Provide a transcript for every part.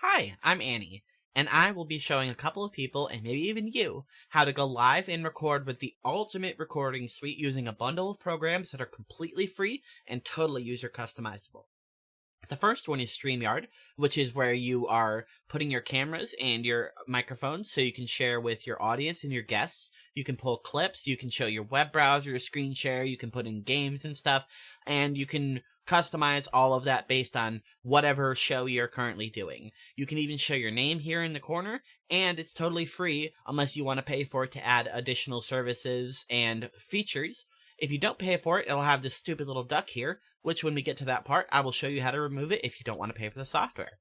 Hi, I'm Annie, and I will be showing a couple of people, and maybe even you, how to go live and record with the ultimate recording suite using a bundle of programs that are completely free and totally user customizable. The first one is Streamyard, which is where you are putting your cameras and your microphones so you can share with your audience and your guests. You can pull clips, you can show your web browser, your screen share, you can put in games and stuff, and you can customize all of that based on whatever show you're currently doing. You can even show your name here in the corner, and it's totally free unless you want to pay for it to add additional services and features. If you don't pay for it, it'll have this stupid little duck here, which when we get to that part, I will show you how to remove it if you don't want to pay for the software.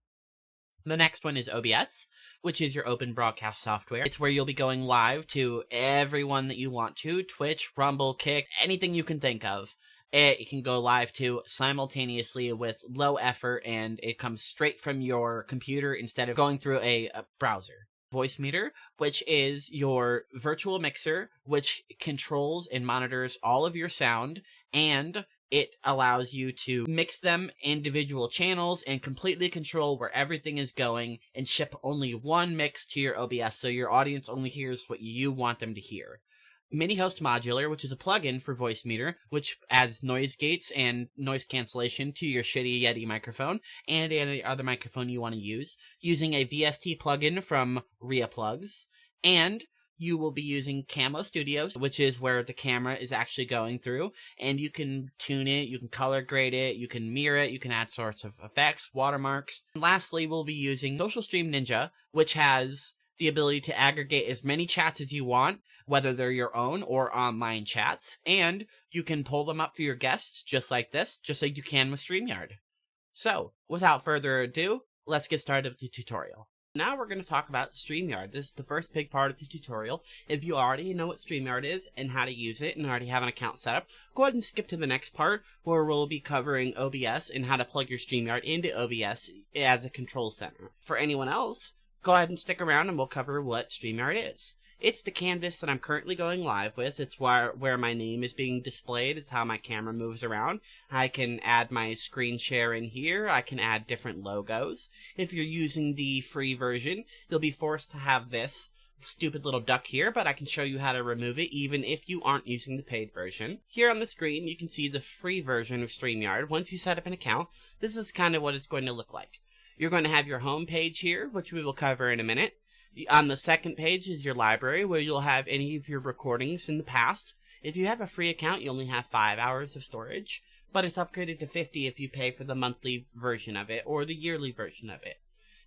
The next one is OBS, which is your open broadcast software. It's where you'll be going live to everyone that you want to, Twitch, Rumble, Kick, anything you can think of. It can go live to simultaneously with low effort, and it comes straight from your computer instead of going through a browser. Voicemeeter, which is your virtual mixer, which controls and monitors all of your sound, and it allows you to mix them individual channels and completely control where everything is going and ship only one mix to your OBS so your audience only hears what you want them to hear. Mini Host Modular, which is a plugin for Voicemeeter, which adds noise gates and noise cancellation to your shitty Yeti microphone and any other microphone you want to use, using a VST plugin from ReaPlugs. And you will be using Camo Studios, which is where the camera is actually going through, and you can tune it, you can color grade it, you can mirror it, you can add sorts of effects, watermarks. And lastly, we'll be using Social Stream Ninja, which has the ability to aggregate as many chats as you want, whether they're your own or online chats, and you can pull them up for your guests just like this, just like you can with StreamYard. So, without further ado, let's get started with the tutorial. Now we're going to talk about StreamYard. This is the first big part of the tutorial. If you already know what StreamYard is and how to use it and already have an account set up, go ahead and skip to the next part where we'll be covering OBS and how to plug your StreamYard into OBS as a control center. For anyone else, go ahead and stick around and we'll cover what StreamYard is. It's the canvas that I'm currently going live with. It's where my name is being displayed. It's how my camera moves around. I can add my screen share in here. I can add different logos. If you're using the free version, you'll be forced to have this stupid little duck here, but I can show you how to remove it even if you aren't using the paid version. Here on the screen, you can see the free version of StreamYard. Once you set up an account, this is kind of what it's going to look like. You're going to have your home page here, which we will cover in a minute. On the second page is your library, where you'll have any of your recordings in the past. If you have a free account, you only have 5 hours of storage, but it's upgraded to 50 if you pay for the monthly version of it, or the yearly version of it.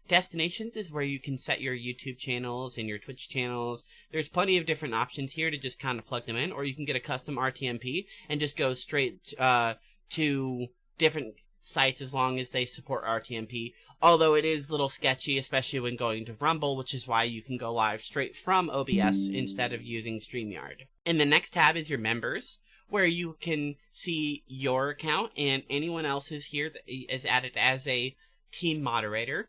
Destinations is where you can set your YouTube channels and your Twitch channels. There's plenty of different options here to just kind of plug them in, or you can get a custom RTMP and just go straight to different sites as long as they support RTMP, although it is a little sketchy, especially when going to Rumble, which is why you can go live straight from OBS instead of using StreamYard. And the next tab is your members, where you can see your account and anyone else's here that is added as a team moderator.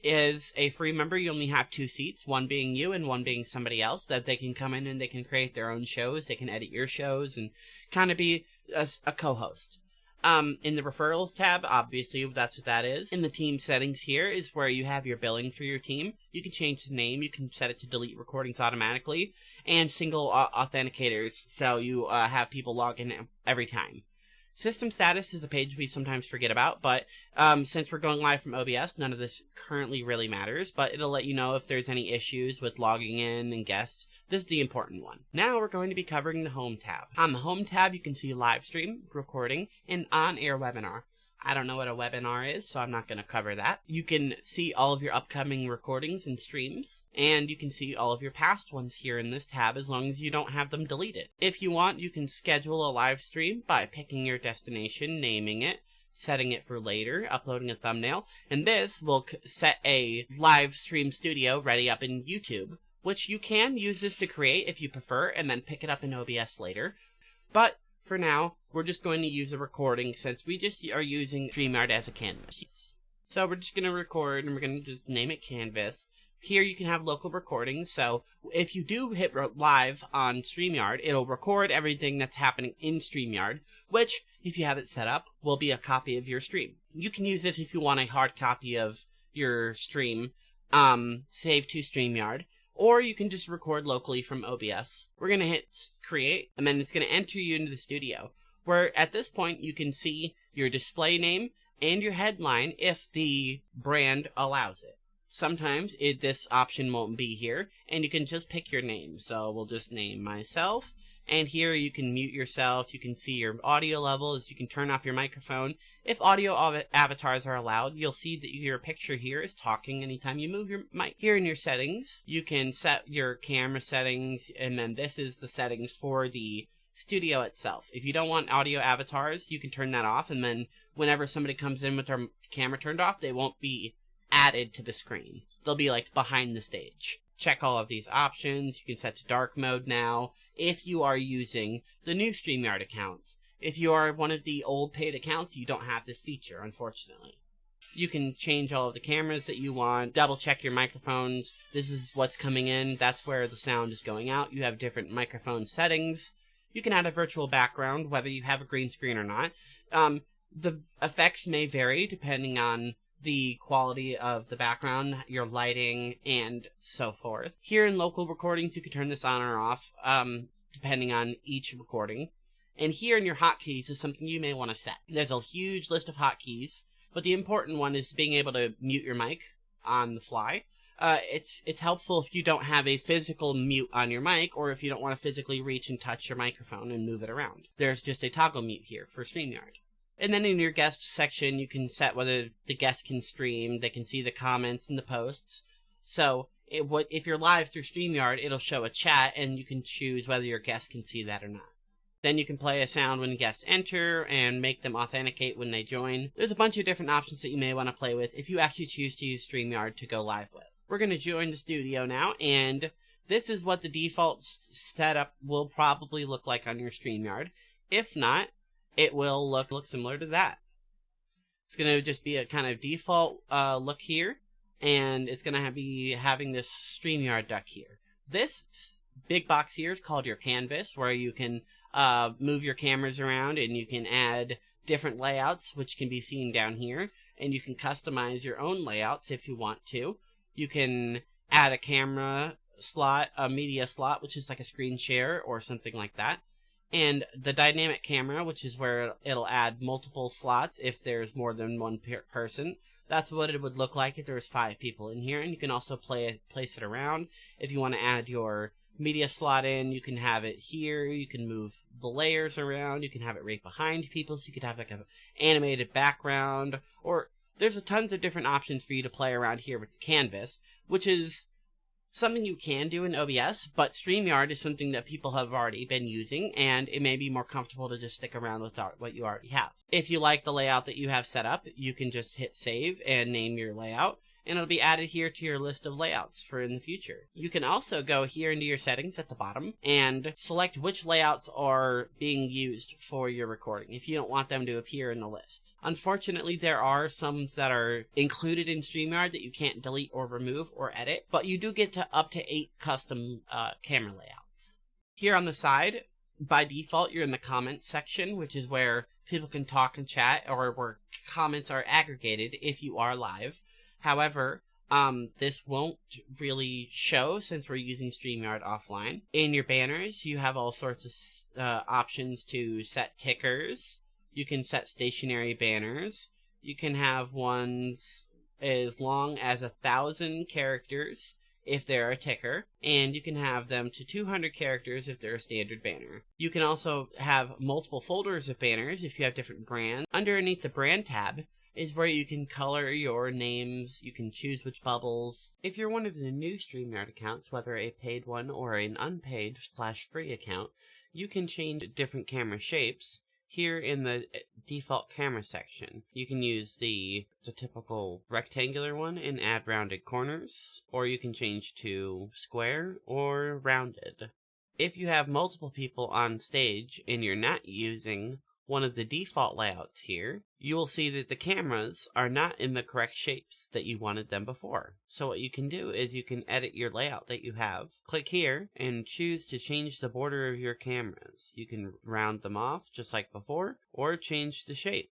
Is a free member, you only have 2 seats, one being you and one being somebody else, that they can come in and they can create their own shows, they can edit your shows, and kind of be a co-host. In the referrals tab, obviously that's what that is. In the team settings here is where you have your billing for your team. You can change the name, you can set it to delete recordings automatically, and single authenticators, so you have people log in every time. System status is a page we sometimes forget about, but since we're going live from OBS, none of this currently really matters, but it'll let you know if there's any issues with logging in and guests. This is the important one. Now we're going to be covering the Home tab. On the Home tab, you can see live stream, recording, and on-air webinar. I don't know what a webinar is, so I'm not going to cover that. You can see all of your upcoming recordings and streams, and you can see all of your past ones here in this tab as long as you don't have them deleted. If you want, you can schedule a live stream by picking your destination, naming it, setting it for later, uploading a thumbnail, and this will set a live stream studio ready up in YouTube, which you can use this to create if you prefer, and then pick it up in OBS later. But for now, we're just going to use a recording since we just are using StreamYard as a canvas. So we're just going to record and we're going to just name it Canvas. Here you can have local recordings, so if you do hit live on StreamYard, it'll record everything that's happening in StreamYard, which, if you have it set up, will be a copy of your stream. You can use this if you want a hard copy of your stream, save to Streamyard, or you can just record locally from OBS. We're going to hit create, and then it's going to enter you into the studio, where at this point you can see your display name and your headline if the brand allows it. Sometimes this option won't be here, and you can just pick your name. So we'll just name myself, and here you can mute yourself, you can see your audio levels, you can turn off your microphone. If audio avatars are allowed, you'll see that your picture here is talking anytime you move your mic. Here in your settings, you can set your camera settings, and then this is the settings for the studio itself. If you don't want audio avatars, you can turn that off, and then whenever somebody comes in with their camera turned off, they won't be added to the screen. They'll be like behind the stage. Check all of these options. You can set to dark mode now if you are using the new Streamyard accounts. If you are one of the old paid accounts, you don't have this feature, unfortunately. You can change all of the cameras that you want, double check your microphones. This is what's coming in, that's where the sound is going out. You have different microphone settings. You can add a virtual background, whether you have a green screen or not. The effects may vary depending on the quality of the background, your lighting, and so forth. Here in local recordings, you can turn this on or off, depending on each recording. And here in your hotkeys is something you may want to set. There's a huge list of hotkeys, but the important one is being able to mute your mic on the fly. It's helpful if you don't have a physical mute on your mic, or if you don't want to physically reach and touch your microphone and move it around. There's just a toggle mute here for Streamyard. And then in your guest section, you can set whether the guest can stream, they can see the comments and the posts. So if you're live through Streamyard, it'll show a chat, and you can choose whether your guest can see that or not. Then you can play a sound when guests enter and make them authenticate when they join. There's a bunch of different options that you may want to play with if you actually choose to use Streamyard to go live with. We're going to join the studio now, and this is what the default setup will probably look like on your Streamyard. If not, it will look similar to that. It's going to just be a kind of default look here, and it's going to be having this Streamyard duck here. This big box here is called your canvas, where you can move your cameras around, and you can add different layouts, which can be seen down here, and you can customize your own layouts if you want to. You can add a camera slot, a media slot, which is like a screen share or something like that. And the dynamic camera, which is where it'll add multiple slots if there's more than one person. That's what it would look like if there was 5 people in here. And you can also place it around. If you want to add your media slot in, you can have it here. You can move the layers around. You can have it right behind people, so you could have like an animated background. Or there's tons of different options for you to play around here with the canvas, which is something you can do in OBS, but Streamyard is something that people have already been using, and it may be more comfortable to just stick around with what you already have. If you like the layout that you have set up, you can just hit save and name your layout, and it'll be added here to your list of layouts for in the future. You can also go here into your settings at the bottom and select which layouts are being used for your recording if you don't want them to appear in the list. Unfortunately, there are some that are included in Streamyard that you can't delete or remove or edit, but you do get to up to 8 custom camera layouts. Here on the side, by default, you're in the comments section, which is where people can talk and chat, or where comments are aggregated if you are live. However, this won't really show since we're using Streamyard offline. In your banners, you have all sorts of options to set tickers. You can set stationary banners. You can have ones as long as 1,000 characters if they're a ticker, and you can have them to 200 characters if they're a standard banner. You can also have multiple folders of banners if you have different brands. Underneath the brand tab is where you can color your names, you can choose which bubbles. If you're one of the new Streamyard accounts, whether a paid one or an unpaid/free account, you can change different camera shapes here in the default camera section. You can use the typical rectangular one and add rounded corners, or you can change to square or rounded. If you have multiple people on stage and you're not using one of the default layouts here, you will see that the cameras are not in the correct shapes that you wanted them before. So what you can do is you can edit your layout that you have. Click here and choose to change the border of your cameras. You can round them off just like before, or change the shape.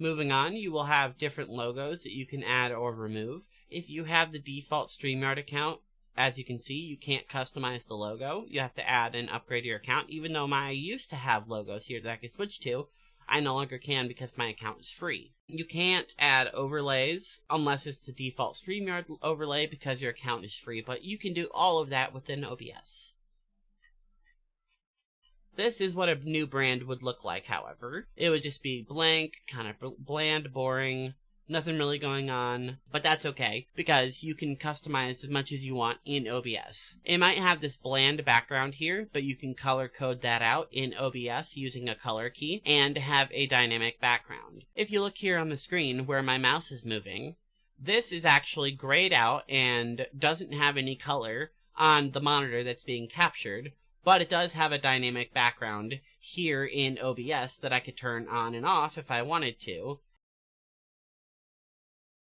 Moving on, you will have different logos that you can add or remove. If you have the default Streamyard account, as you can see, you can't customize the logo. You have to add and upgrade your account. Even though I used to have logos here that I could switch to, I no longer can because my account is free. You can't add overlays unless it's the default Streamyard overlay because your account is free, but you can do all of that within OBS. This is what a new brand would look like, however. It would just be blank, kind of bland, boring, nothing really going on, but that's okay, because you can customize as much as you want in OBS. It might have this bland background here, but you can color code that out in OBS using a color key, and have a dynamic background. If you look here on the screen where my mouse is moving, this is actually grayed out and doesn't have any color on the monitor that's being captured, but it does have a dynamic background here in OBS that I could turn on and off if I wanted to.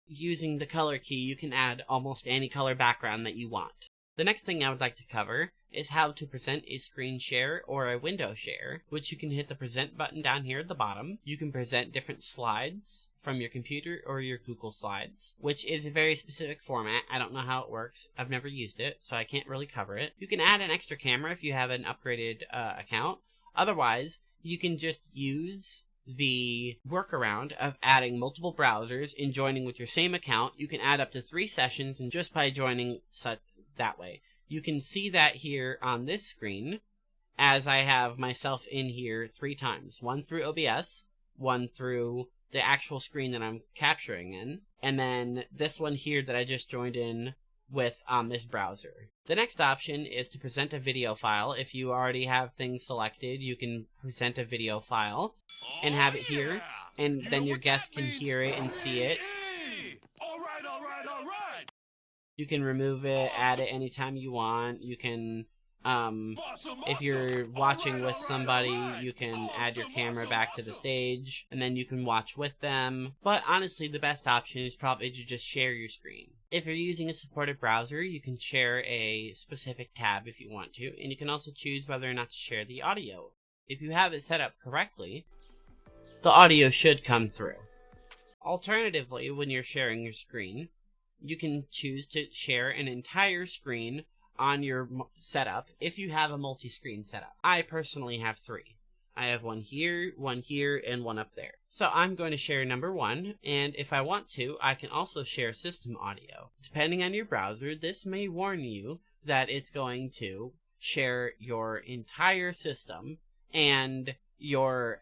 Using the color key, you can add almost any color background that you want. The next thing I would like to cover is how to present a screen share or a window share, which you can hit the present button down here at the bottom. You can present different slides from your computer or your Google Slides, which is a very specific format. I don't know how it works. I've never used it, so I can't really cover it. You can add an extra camera if you have an upgraded account. Otherwise, you can just use the workaround of adding multiple browsers and joining with your same account. You can add up to 3 sessions, and just by joining that way. You can see that here on this screen, as I have myself in here 3 times. One through OBS, one through the actual screen that I'm capturing in, and then this one here that I just joined in with on this browser. The next option is to present a video file. If you already have things selected, you can present a video file and have it here, and then your guests can hear it and see it. All right. You can remove it, add it anytime you want. You can, if you're watching with somebody, you can add your camera back to the stage, and then you can watch with them. But honestly, the best option is probably to just share your screen. If you're using a supported browser, you can share a specific tab if you want to, and you can also choose whether or not to share the audio. If you have it set up correctly, the audio should come through. Alternatively, when you're sharing your screen, you can choose to share an entire screen on your setup if you have a multi-screen setup. I personally have 3. I have one here, and one up there. So I'm going to share number 1, and if I want to, I can also share system audio. Depending on your browser, this may warn you that it's going to share your entire system, and your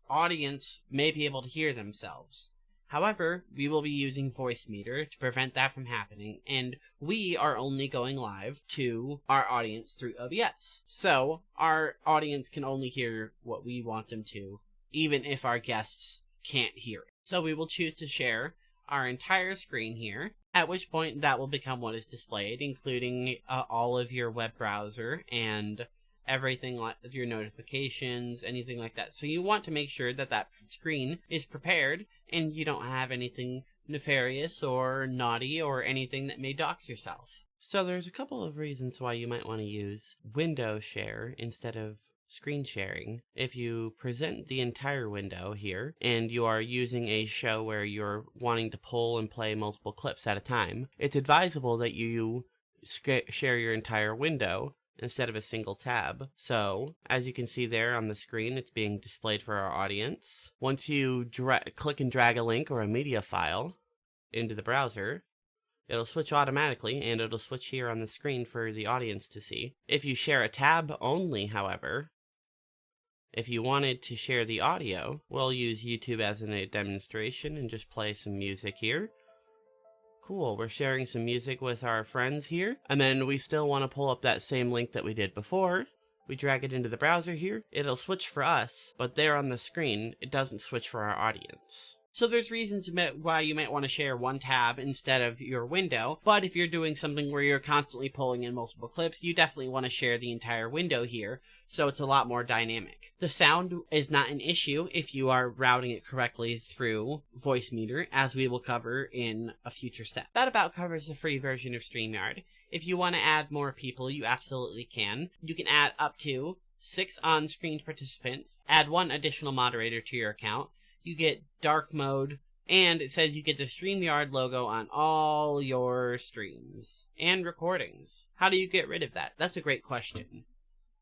audience may be able to hear themselves. However, we will be using Voicemeeter to prevent that from happening, and we are only going live to our audience through OBS. So, our audience can only hear what we want them to, even if our guests can't hear it. So we will choose to share our entire screen here, at which point that will become what is displayed, including all of your web browser and everything like your notifications, anything like that. So you want to make sure that that screen is prepared and you don't have anything nefarious or naughty or anything that may dox yourself. So there's a couple of reasons why you might want to use window share instead of screen sharing. If you present the entire window here and you are using a show where you're wanting to pull and play multiple clips at a time, it's advisable that you share your entire window instead of a single tab. So, as you can see there on the screen, it's being displayed for our audience. Once you click and drag a link or a media file into the browser, it'll switch automatically, and it'll switch here on the screen for the audience to see. If you share a tab only, however, if you wanted to share the audio, we'll use YouTube as a demonstration and just play some music here. Cool, we're sharing some music with our friends here, and then we still want to pull up that same link that we did before. We drag it into the browser here, it'll switch for us, but there on the screen, it doesn't switch for our audience. So there's reasons why you might want to share one tab instead of your window, but if you're doing something where you're constantly pulling in multiple clips, you definitely want to share the entire window here, so it's a lot more dynamic. The sound is not an issue if you are routing it correctly through Voicemeeter, as we will cover in a future step. That about covers the free version of Streamyard. If you want to add more people, you absolutely can. You can add up to 6 on-screen participants, add 1 additional moderator to your account, you get dark mode, and it says you get the Streamyard logo on all your streams and recordings. How do you get rid of that? That's a great question.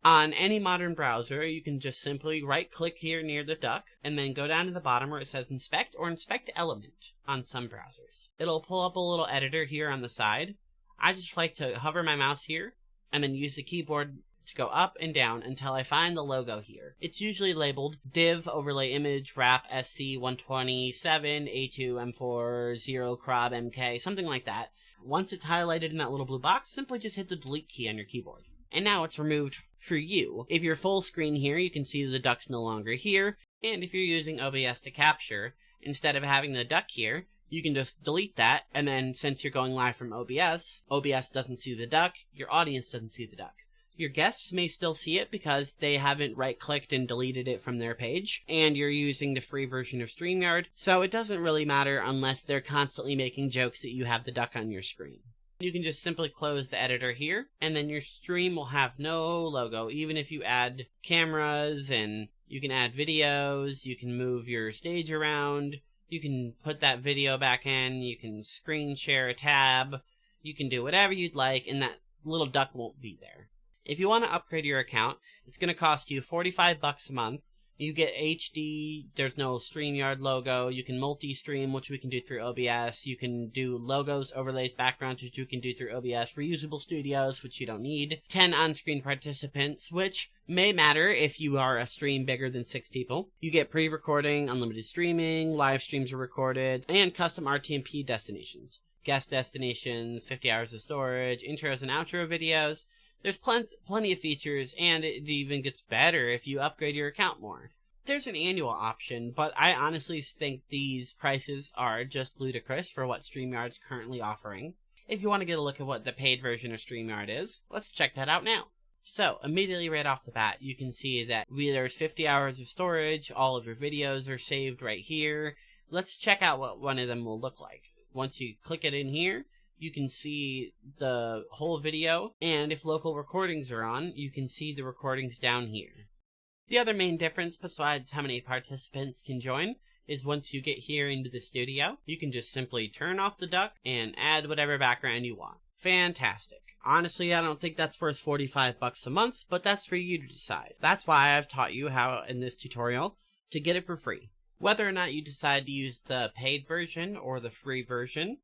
On any modern browser, you can just simply right-click here near the duck, and then go down to the bottom where it says Inspect or Inspect Element on some browsers. It'll pull up a little editor here on the side. I just like to hover my mouse here, and then use the keyboard to go up and down until I find the logo here. It's usually labeled div overlay image wrap SC127 A2 M4 0 crop MK, something like that. Once it's highlighted in that little blue box, simply just hit the delete key on your keyboard. And now it's removed for you. If you're full screen here, you can see the duck's no longer here. And if you're using OBS to capture, instead of having the duck here, you can just delete that. And then since you're going live from OBS doesn't see the duck, your audience doesn't see the duck. Your guests may still see it because they haven't right-clicked and deleted it from their page, and you're using the free version of Streamyard, so it doesn't really matter unless they're constantly making jokes that you have the duck on your screen. You can just simply close the editor here, and then your stream will have no logo, even if you add cameras, and you can add videos, you can move your stage around, you can put that video back in, you can screen share a tab, you can do whatever you'd like, and that little duck won't be there. If you want to upgrade your account, it's going to cost you $45 a month. You get HD, there's no Streamyard logo, you can multi-stream, which we can do through OBS, you can do logos, overlays, backgrounds, which you can do through OBS, reusable studios, which you don't need, 10 on-screen participants, which may matter if you are a stream bigger than 6 people. You get pre-recording, unlimited streaming, live streams are recorded, and custom RTMP destinations. Guest destinations, 50 hours of storage, intros and outro videos. There's plenty of features, and it even gets better if you upgrade your account more. There's an annual option, but I honestly think these prices are just ludicrous for what StreamYard's currently offering. If you want to get a look at what the paid version of StreamYard is, let's check that out now. So, immediately right off the bat, you can see that there's 50 hours of storage, all of your videos are saved right here. Let's check out what one of them will look like. Once you click it in here, you can see the whole video, and if local recordings are on, you can see the recordings down here. The other main difference, besides how many participants can join, is once you get here into the studio, you can just simply turn off the duck and add whatever background you want. Fantastic. Honestly, I don't think that's worth $45 a month, but that's for you to decide. That's why I've taught you how, in this tutorial, to get it for free. Whether or not you decide to use the paid version or the free version,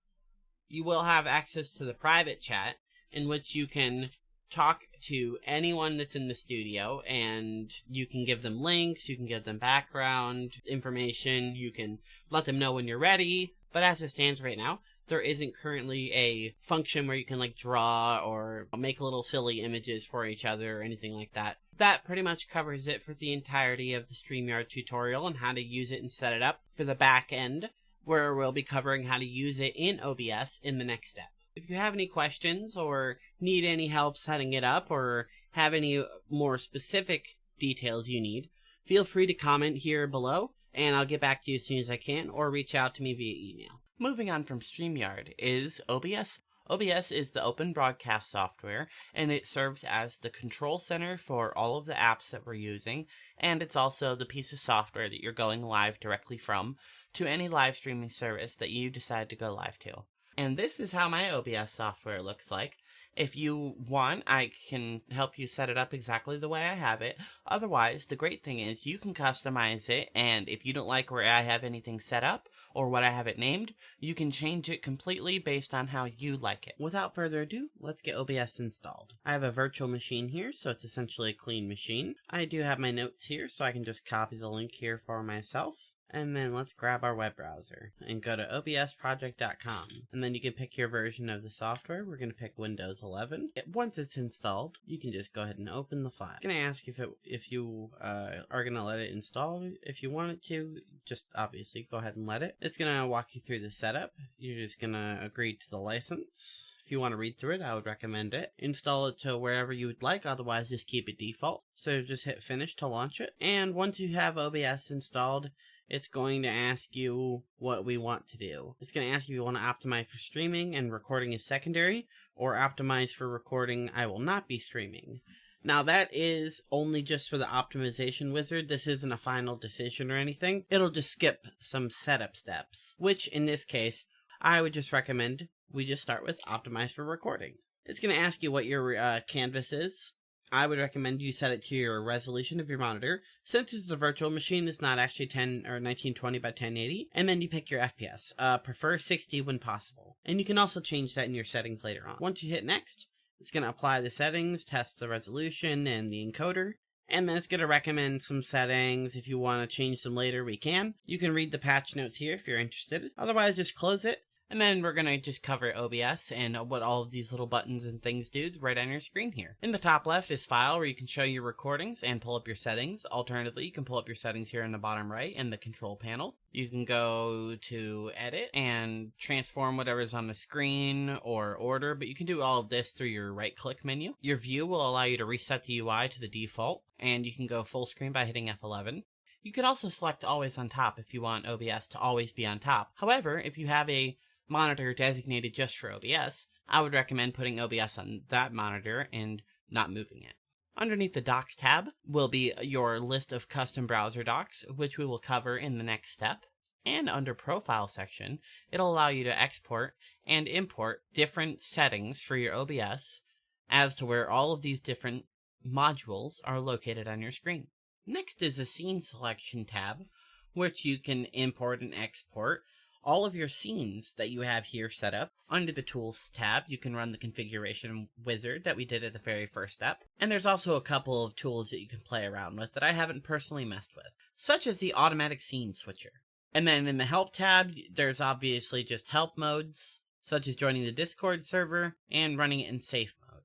you will have access to the private chat in which you can talk to anyone that's in the studio, and you can give them links, you can give them background information, you can let them know when you're ready. But as it stands right now, there isn't currently a function where you can like draw or make little silly images for each other or anything like that. That pretty much covers it for the entirety of the StreamYard tutorial and how to use it and set it up for the back end, where we'll be covering how to use it in OBS in the next step. If you have any questions or need any help setting it up or have any more specific details you need, feel free to comment here below and I'll get back to you as soon as I can, or reach out to me via email. Moving on from StreamYard is OBS. OBS is the open broadcast software, and it serves as the control center for all of the apps that we're using, and it's also the piece of software that you're going live directly from to any live streaming service that you decide to go live to. And this is how my OBS software looks like. If you want, I can help you set it up exactly the way I have it. Otherwise, the great thing is you can customize it, and if you don't like where I have anything set up or what I have it named, you can change it completely based on how you like it. Without further ado, let's get OBS installed. I have a virtual machine here, so it's essentially a clean machine. I do have my notes here, so I can just copy the link here for myself. And then let's grab our web browser and go to obsproject.com. And then you can pick your version of the software. We're going to pick Windows 11. Once it's installed, you can just go ahead and open the file. It's going to ask if you are going to let it install. If you want it to, just obviously go ahead and let it. It's going to walk you through the setup. You're just going to agree to the license. If you want to read through it, I would recommend it. Install it to wherever you would like, otherwise just keep it default. So just hit finish to launch it. And once you have OBS installed, it's going to ask you what we want to do. It's going to ask you if you want to optimize for streaming and recording is secondary, or optimize for recording I will not be streaming. Now that is only just for the optimization wizard. This isn't a final decision or anything. It'll just skip some setup steps, which in this case, I would just recommend we just start with optimize for recording. It's going to ask you what your canvas is. I would recommend you set it to your resolution of your monitor. Since it's a virtual machine, it's not actually 1920 by 1080. And then you pick your FPS. Prefer 60 when possible. And you can also change that in your settings later on. Once you hit next, it's going to apply the settings, test the resolution and the encoder. And then it's going to recommend some settings. If you want to change them later, we can. You can read the patch notes here if you're interested. Otherwise, just close it. And then we're going to just cover OBS and what all of these little buttons and things do right on your screen here. In the top left is File, where you can show your recordings and pull up your settings. Alternatively, you can pull up your settings here in the bottom right in the control panel. You can go to Edit and transform whatever's on the screen or order, but you can do all of this through your right-click menu. Your View will allow you to reset the UI to the default, and you can go full screen by hitting F11. You could also select Always on Top if you want OBS to always be on top. However, if you have a monitor designated just for OBS, I would recommend putting OBS on that monitor and not moving it. Underneath the Docs tab will be your list of custom browser docs, which we will cover in the next step. And under Profile section, it'll allow you to export and import different settings for your OBS as to where all of these different modules are located on your screen. Next is the Scene Selection tab, which you can import and export all of your scenes that you have here set up. Under the Tools tab, you can run the configuration wizard that we did at the very first step. And there's also a couple of tools that you can play around with that I haven't personally messed with, such as the automatic scene switcher. And then in the Help tab, there's obviously just help modes, such as joining the Discord server and running it in safe mode.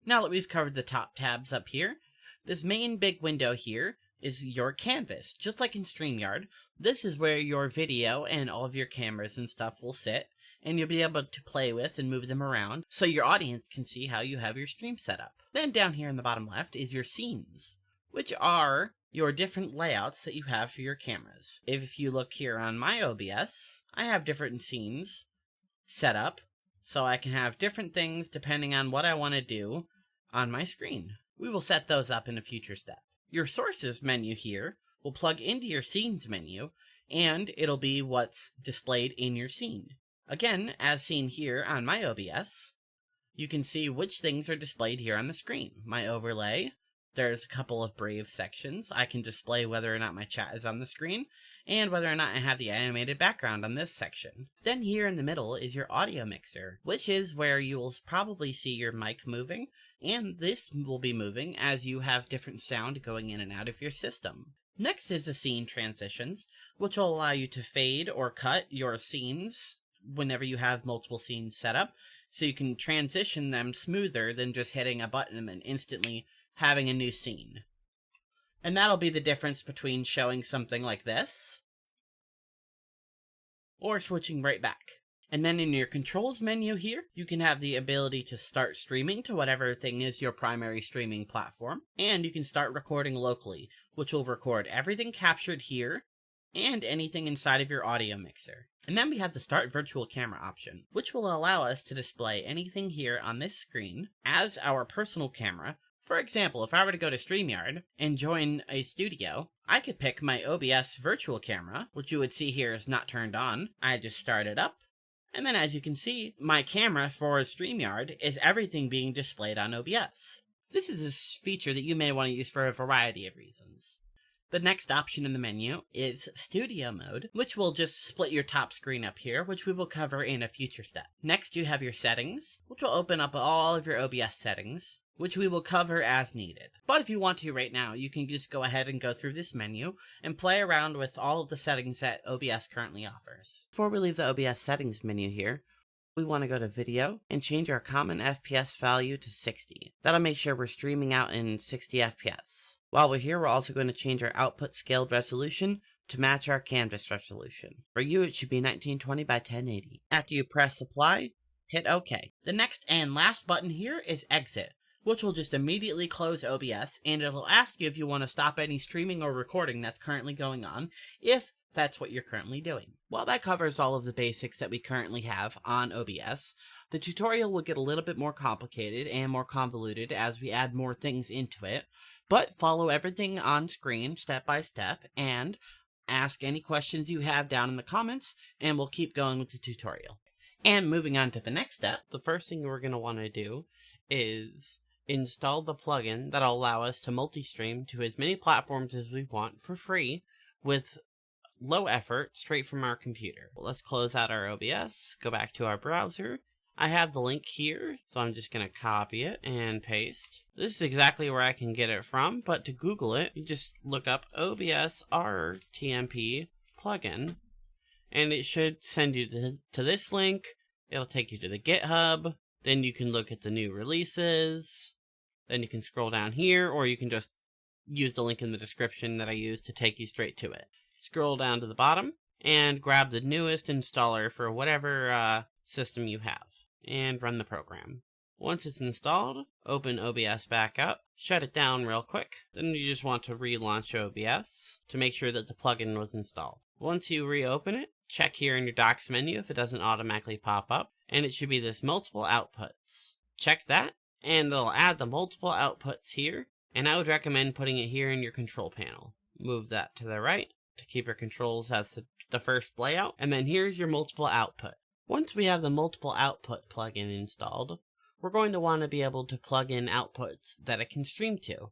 Now that we've covered the top tabs up here, this main big window here is your canvas. Just like in Streamyard, this is where your video and all of your cameras and stuff will sit, and you'll be able to play with and move them around so your audience can see how you have your stream set up. Then down here in the bottom left is your scenes, which are your different layouts that you have for your cameras. If you look here on my OBS, I have different scenes set up so I can have different things depending on what I want to do on my screen. We will set those up in a future step. Your Sources menu here will plug into your Scenes menu, and it'll be what's displayed in your scene. Again, as seen here on my OBS, you can see which things are displayed here on the screen. My overlay, there's a couple of Brave sections. I can display whether or not my chat is on the screen, and whether or not I have the animated background on this section. Then here in the middle is your audio mixer, which is where you will probably see your mic moving, and this will be moving as you have different sound going in and out of your system. Next is the scene transitions, which will allow you to fade or cut your scenes whenever you have multiple scenes set up, so you can transition them smoother than just hitting a button and instantly having a new scene. And that'll be the difference between showing something like this or switching right back. And then in your controls menu here, you can have the ability to start streaming to whatever thing is your primary streaming platform. And you can start recording locally, which will record everything captured here and anything inside of your audio mixer. And then we have the Start Virtual Camera option, which will allow us to display anything here on this screen as our personal camera. For example, if I were to go to Streamyard and join a studio, I could pick my OBS virtual camera, which you would see here is not turned on. I just start it up. And then as you can see, my camera for Streamyard is everything being displayed on OBS. This is a feature that you may want to use for a variety of reasons. The next option in the menu is Studio Mode, which will just split your top screen up here, which we will cover in a future step. Next, you have your settings, which will open up all of your OBS settings, which we will cover as needed. But if you want to right now, you can just go ahead and go through this menu and play around with all of the settings that OBS currently offers. Before we leave the OBS settings menu here, we want to go to Video and change our common FPS value to 60. That'll make sure we're streaming out in 60 FPS. While we're here, we're also going to change our output scaled resolution to match our canvas resolution. For you, it should be 1920 by 1080. After you press Apply, hit OK. The next and last button here is Exit, which will just immediately close OBS, and it'll ask you if you want to stop any streaming or recording that's currently going on, if that's what you're currently doing. While that covers all of the basics that we currently have on OBS, the tutorial will get a little bit more complicated and more convoluted as we add more things into it, but follow everything on screen step by step and ask any questions you have down in the comments, and we'll keep going with the tutorial. And moving on to the next step, the first thing we're going to want to do is install the plugin that'll allow us to multi-stream to as many platforms as we want for free with low effort straight from our computer. Let's close out our OBS, go back to our browser. I have the link here, so I'm just going to copy it and paste. This is exactly where I can get it from, but to Google it, you just look up OBS RTMP plugin, and it should send you to this link. It'll take you to the GitHub. Then you can look at the new releases. Then you can scroll down here, or you can just use the link in the description that I used to take you straight to it. Scroll down to the bottom and grab the newest installer for whatever system you have and run the program. Once it's installed, open OBS back up, shut it down real quick. Then you just want to relaunch OBS to make sure that the plugin was installed. Once you reopen it, check here in your docs menu if it doesn't automatically pop up, and it should be this multiple outputs. Check that, and it'll add the multiple outputs here, and I would recommend putting it here in your control panel. Move that to the right to keep your controls as the first layout, and then here's your multiple output. Once we have the multiple output plugin installed, we're going to want to be able to plug in outputs that it can stream to.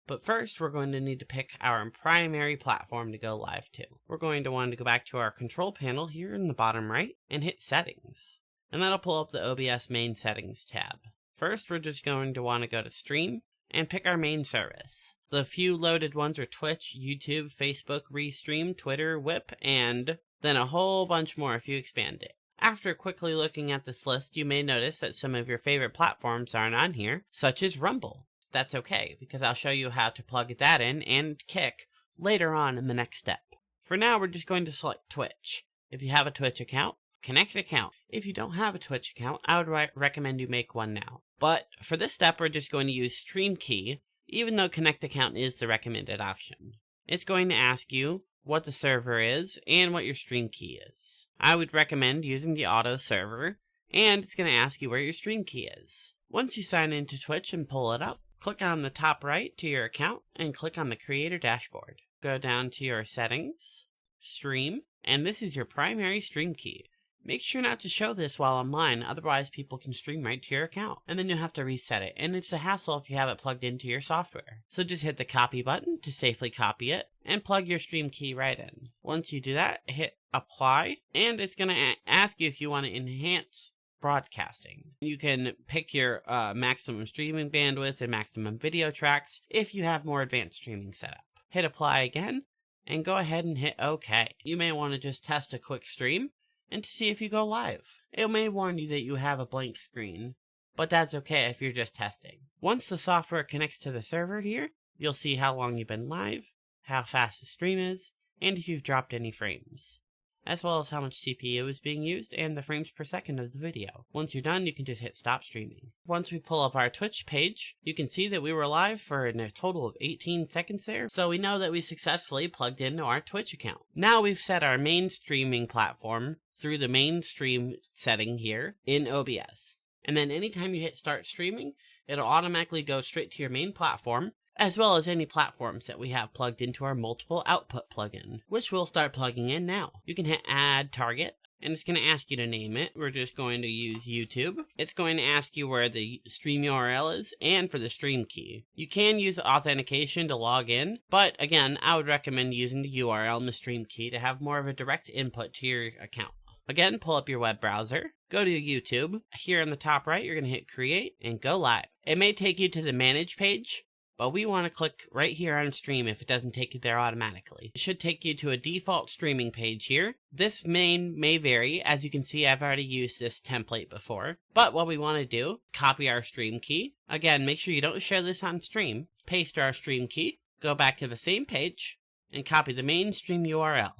But first, we're going to need to pick our primary platform to go live to. We're going to want to go back to our control panel here in the bottom right and hit Settings. And that'll pull up the OBS main settings tab. First, we're just going to want to go to Stream and pick our main service. The few loaded ones are Twitch, YouTube, Facebook, Restream, Twitter, Whip, and then a whole bunch more if you expand it. After quickly looking at this list, you may notice that some of your favorite platforms aren't on here, such as Rumble. That's okay, because I'll show you how to plug that in and Kick later on in the next step. For now, we're just going to select Twitch. If you have a Twitch account, connect an account. If you don't have a Twitch account, I would recommend you make one now. But for this step, we're just going to use StreamKey, even though Connect Account is the recommended option. It's going to ask you what the server is and what your stream key is. I would recommend using the auto server, and it's going to ask you where your stream key is. Once you sign into Twitch and pull it up, click on the top right to your account and click on the Creator Dashboard. Go down to your Settings, Stream, and this is your primary stream key. Make sure not to show this while online, otherwise people can stream right to your account, and then you'll have to reset it, and it's a hassle if you have it plugged into your software. So just hit the copy button to safely copy it, and plug your stream key right in. Once you do that, hit apply, and it's going to ask you if you want to enhance broadcasting. You can pick your maximum streaming bandwidth and maximum video tracks if you have more advanced streaming set up. Hit apply again, and go ahead and hit OK. You may want to just test a quick stream, and to see if you go live. It may warn you that you have a blank screen, but that's okay if you're just testing. Once the software connects to the server here, you'll see how long you've been live, how fast the stream is, and if you've dropped any frames, as well as how much CPU is being used and the frames per second of the video. Once you're done, you can just hit stop streaming. Once we pull up our Twitch page, you can see that we were live for a total of 18 seconds there, so we know that we successfully plugged into our Twitch account. Now we've set our main streaming platform through the main stream setting here in OBS. And then anytime you hit start streaming, it'll automatically go straight to your main platform, as well as any platforms that we have plugged into our multiple output plugin, which we'll start plugging in now. You can hit add target, and it's going to ask you to name it. We're just going to use YouTube. It's going to ask you where the stream URL is and for the stream key. You can use authentication to log in, but again, I would recommend using the URL and the stream key to have more of a direct input to your account. Again, pull up your web browser, go to YouTube. Here on the top right, you're going to hit create and go live. It may take you to the manage page, but we want to click right here on stream if it doesn't take you there automatically. It should take you to a default streaming page here. This may vary. As you can see, I've already used this template before. But what we want to do, copy our stream key. Again, make sure you don't show this on stream. Paste our stream key, go back to the same page, and copy the main stream URL.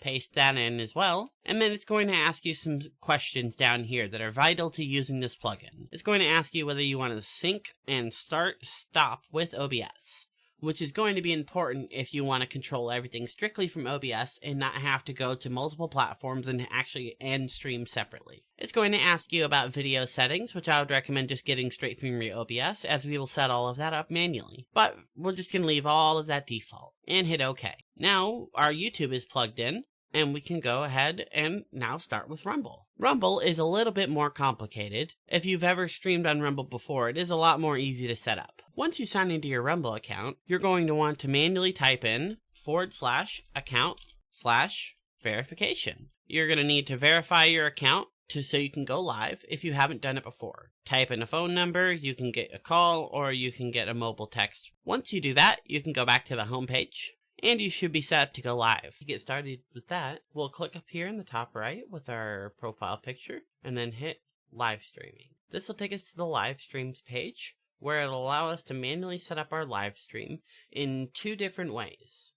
Paste that in as well, and then it's going to ask you some questions down here that are vital to using this plugin. It's going to ask you whether you want to sync and stop with OBS. which is going to be important if you want to control everything strictly from OBS and not have to go to multiple platforms and actually end stream separately. It's going to ask you about video settings, which I would recommend just getting straight from your OBS, as we will set all of that up manually. But we're just going to leave all of that default and hit OK. Now our YouTube is plugged in, and we can go ahead and now start with Rumble. Rumble is a little bit more complicated. If you've ever streamed on Rumble before, it is a lot more easy to set up. Once you sign into your Rumble account, you're going to want to manually type in /account/verification. You're going to need to verify your account so you can go live if you haven't done it before. Type in a phone number, you can get a call, or you can get a mobile text. Once you do that, you can go back to the home page, and you should be set to go live. To get started with that, we'll click up here in the top right with our profile picture, and then hit live streaming. This will take us to the live streams page, where it'll allow us to manually set up our live stream in 2 different ways.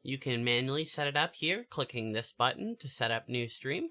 You can manually set it up here, clicking this button to set up new stream,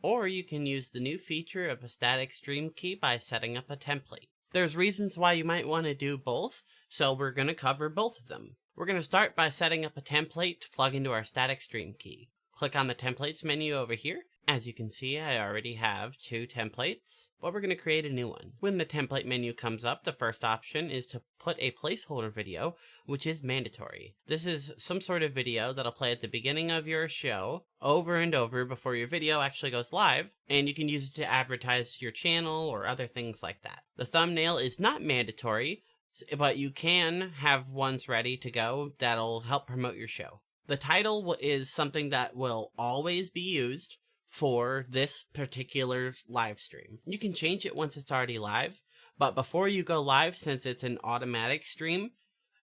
or you can use the new feature of a static stream key by setting up a template. There's reasons why you might want to do both, so we're going to cover both of them. We're going to start by setting up a template to plug into our static stream key. Click on the templates menu over here. As you can see, I already have 2 templates, but we're going to create a new one. When the template menu comes up, the first option is to put a placeholder video, which is mandatory. This is some sort of video that'll play at the beginning of your show over and over before your video actually goes live, and you can use it to advertise your channel or other things like that. The thumbnail is not mandatory, but you can have ones ready to go that'll help promote your show. The title is something that will always be used for this particular live stream. You can change it once it's already live, but before you go live, since it's an automatic stream,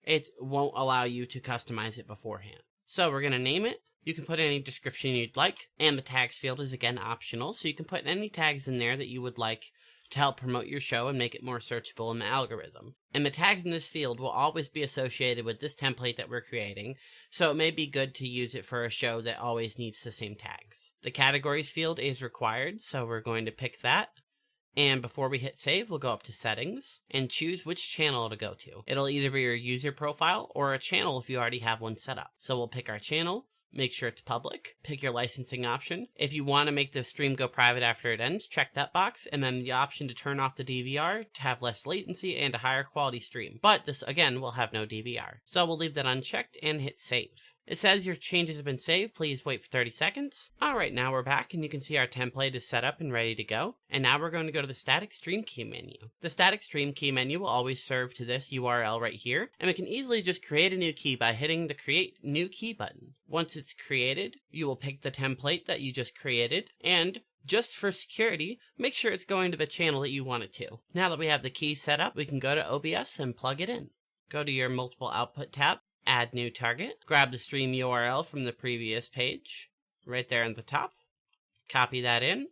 it won't allow you to customize it beforehand. So we're going to name it. You can put any description you'd like, and the tags field is again optional, so you can put any tags in there that you would like to help promote your show and make it more searchable in the algorithm. And the tags in this field will always be associated with this template that we're creating, so it may be good to use it for a show that always needs the same tags. The categories field is required, so we're going to pick that. And before we hit save, we'll go up to settings and choose which channel to go to. It'll either be your user profile or a channel if you already have one set up. So we'll pick our channel. Make sure it's public, pick your licensing option. If you want to make the stream go private after it ends, check that box, and then the option to turn off the DVR to have less latency and a higher quality stream. But this, again, will have no DVR. So we'll leave that unchecked and hit save. It says your changes have been saved. Please wait for 30 seconds. Alright, now we're back and you can see our template is set up and ready to go. And now we're going to go to the static stream key menu. The static stream key menu will always serve to this URL right here. And we can easily just create a new key by hitting the create new key button. Once it's created, you will pick the template that you just created, and just for security, make sure it's going to the channel that you want it to. Now that we have the key set up, we can go to OBS and plug it in. Go to your multiple output tab, add new target, grab the stream URL from the previous page, right there on the top, copy that in,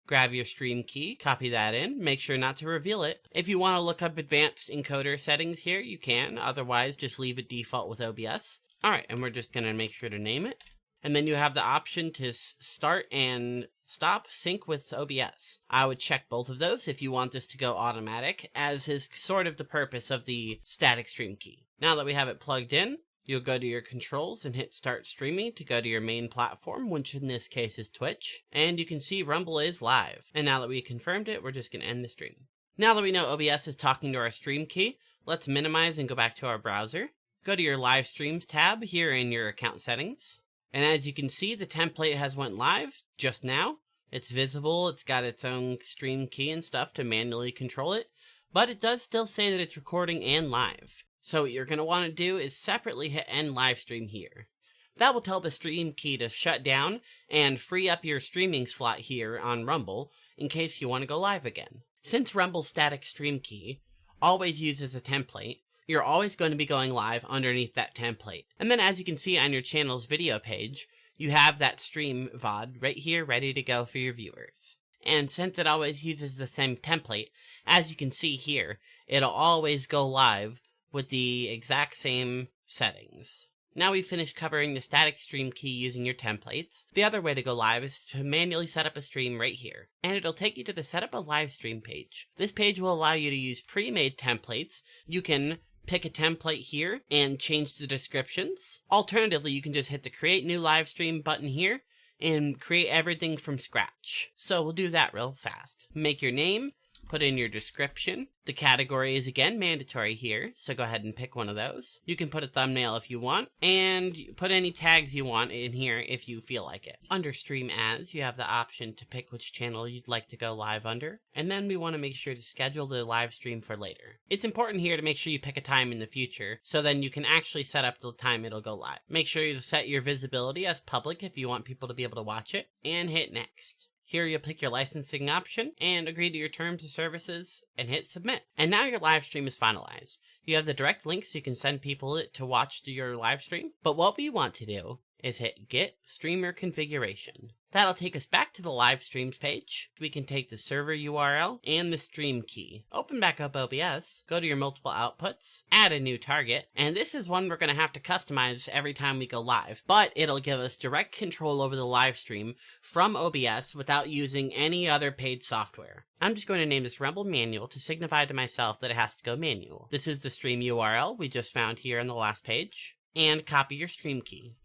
grab your stream key, copy that in, make sure not to reveal it. If you want to look up advanced encoder settings here, you can, otherwise just leave it default with OBS. Alright, and we're just going to make sure to name it. And then you have the option to start and stop sync with OBS. I would check both of those if you want this to go automatic, as is sort of the purpose of the static stream key. Now that we have it plugged in, you'll go to your controls and hit start streaming to go to your main platform, which in this case is Twitch. And you can see Rumble is live. And now that we confirmed it, we're just going to end the stream. Now that we know OBS is talking to our stream key, let's minimize and go back to our browser. Go to your live streams tab here in your account settings. And as you can see, the template has went live just now. It's visible, it's got its own stream key and stuff to manually control it, but it does still say that it's recording and live. So what you're going to want to do is separately hit end live stream here. That will tell the stream key to shut down and free up your streaming slot here on Rumble in case you want to go live again. Since Rumble's static stream key always uses a template, you're always going to be going live underneath that template. And then as you can see on your channel's video page, you have that stream VOD right here ready to go for your viewers. And since it always uses the same template, as you can see here, it'll always go live with the exact same settings. Now we've finished covering the static stream key using your templates. The other way to go live is to manually set up a stream right here. And it'll take you to the set up a live stream page. This page will allow you to use pre-made templates. You can pick a template here and change the descriptions. Alternatively, you can just hit the create new live stream button here and create everything from scratch. So we'll do that real fast. Make your name, put in your description. The category is again mandatory here, so go ahead and pick one of those. You can put a thumbnail if you want, and put any tags you want in here if you feel like it. Under Stream As, you have the option to pick which channel you'd like to go live under, and then we want to make sure to schedule the live stream for later. It's important here to make sure you pick a time in the future, so then you can actually set up the time it'll go live. Make sure you set your visibility as public if you want people to be able to watch it, and hit next. Here you'll pick your licensing option and agree to your terms of services and hit submit. And now your live stream is finalized. You have the direct link so you can send people to watch your live stream. But what we want to do is hit Get Streamer Configuration. That'll take us back to the live streams page. We can take the server URL and the stream key. Open back up OBS, go to your multiple outputs, add a new target, and this is one we're going to have to customize every time we go live, but it'll give us direct control over the live stream from OBS without using any other paid software. I'm just going to name this Rumble Manual to signify to myself that it has to go manual. This is the stream URL we just found here on the last page, and copy your stream key.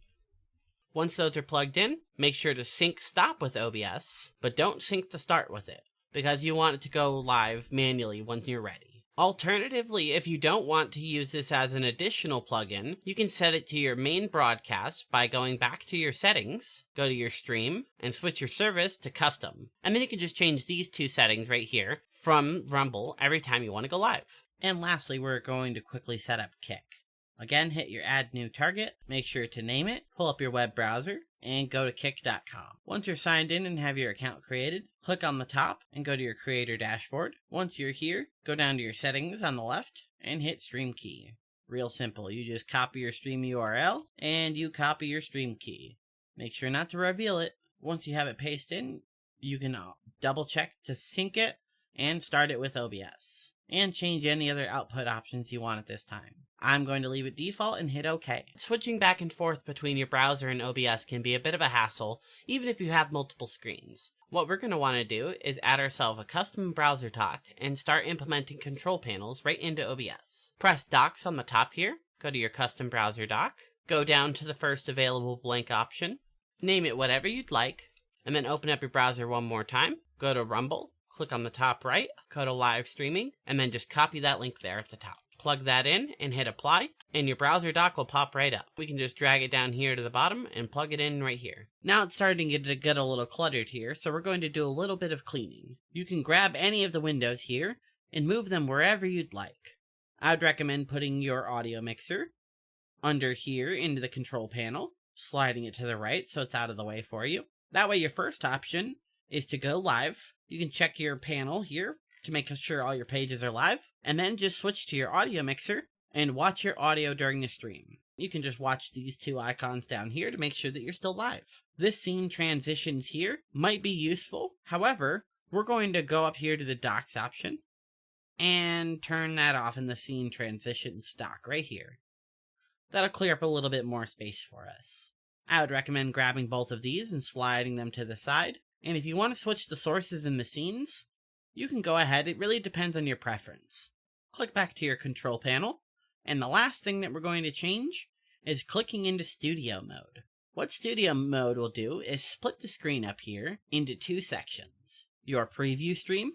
Once those are plugged in, make sure to sync stop with OBS, but don't sync the start with it, because you want it to go live manually once you're ready. Alternatively, if you don't want to use this as an additional plugin, you can set it to your main broadcast by going back to your settings, go to your stream, and switch your service to custom. And then you can just change these two settings right here from Rumble every time you want to go live. And lastly, we're going to quickly set up Kick. Again, hit your add new target, make sure to name it, pull up your web browser, and go to kick.com. Once you're signed in and have your account created, click on the top and go to your creator dashboard. Once you're here, go down to your settings on the left and hit stream key. Real simple, you just copy your stream URL and you copy your stream key. Make sure not to reveal it. Once you have it pasted in, you can double check to sync it and start it with OBS. And change any other output options you want at this time. I'm going to leave it default and hit OK. Switching back and forth between your browser and OBS can be a bit of a hassle, even if you have multiple screens. What we're going to want to do is add ourselves a custom browser dock and start implementing control panels right into OBS. Press Docs on the top here, go to your custom browser dock, go down to the first available blank option, name it whatever you'd like, and then open up your browser one more time, go to Rumble, click on the top right, go to live streaming, and then just copy that link there at the top. Plug that in and hit apply, and your browser dock will pop right up. We can just drag it down here to the bottom and plug it in right here. Now it's starting to get a little cluttered here, so we're going to do a little bit of cleaning. You can grab any of the windows here and move them wherever you'd like. I'd recommend putting your audio mixer under here into the control panel, sliding it to the right so it's out of the way for you. That way your first option is to go live. You can check your panel here to make sure all your pages are live, and then just switch to your audio mixer and watch your audio during the stream. You can just watch these two icons down here to make sure that you're still live. This scene transitions here might be useful. However, we're going to go up here to the docs option and turn that off in the scene transition dock right here. That'll clear up a little bit more space for us. I would recommend grabbing both of these and sliding them to the side. And if you want to switch the sources and the scenes, you can go ahead. It really depends on your preference. Click back to your control panel, and the last thing that we're going to change is clicking into studio mode. What studio mode will do is split the screen up here into two sections, your preview stream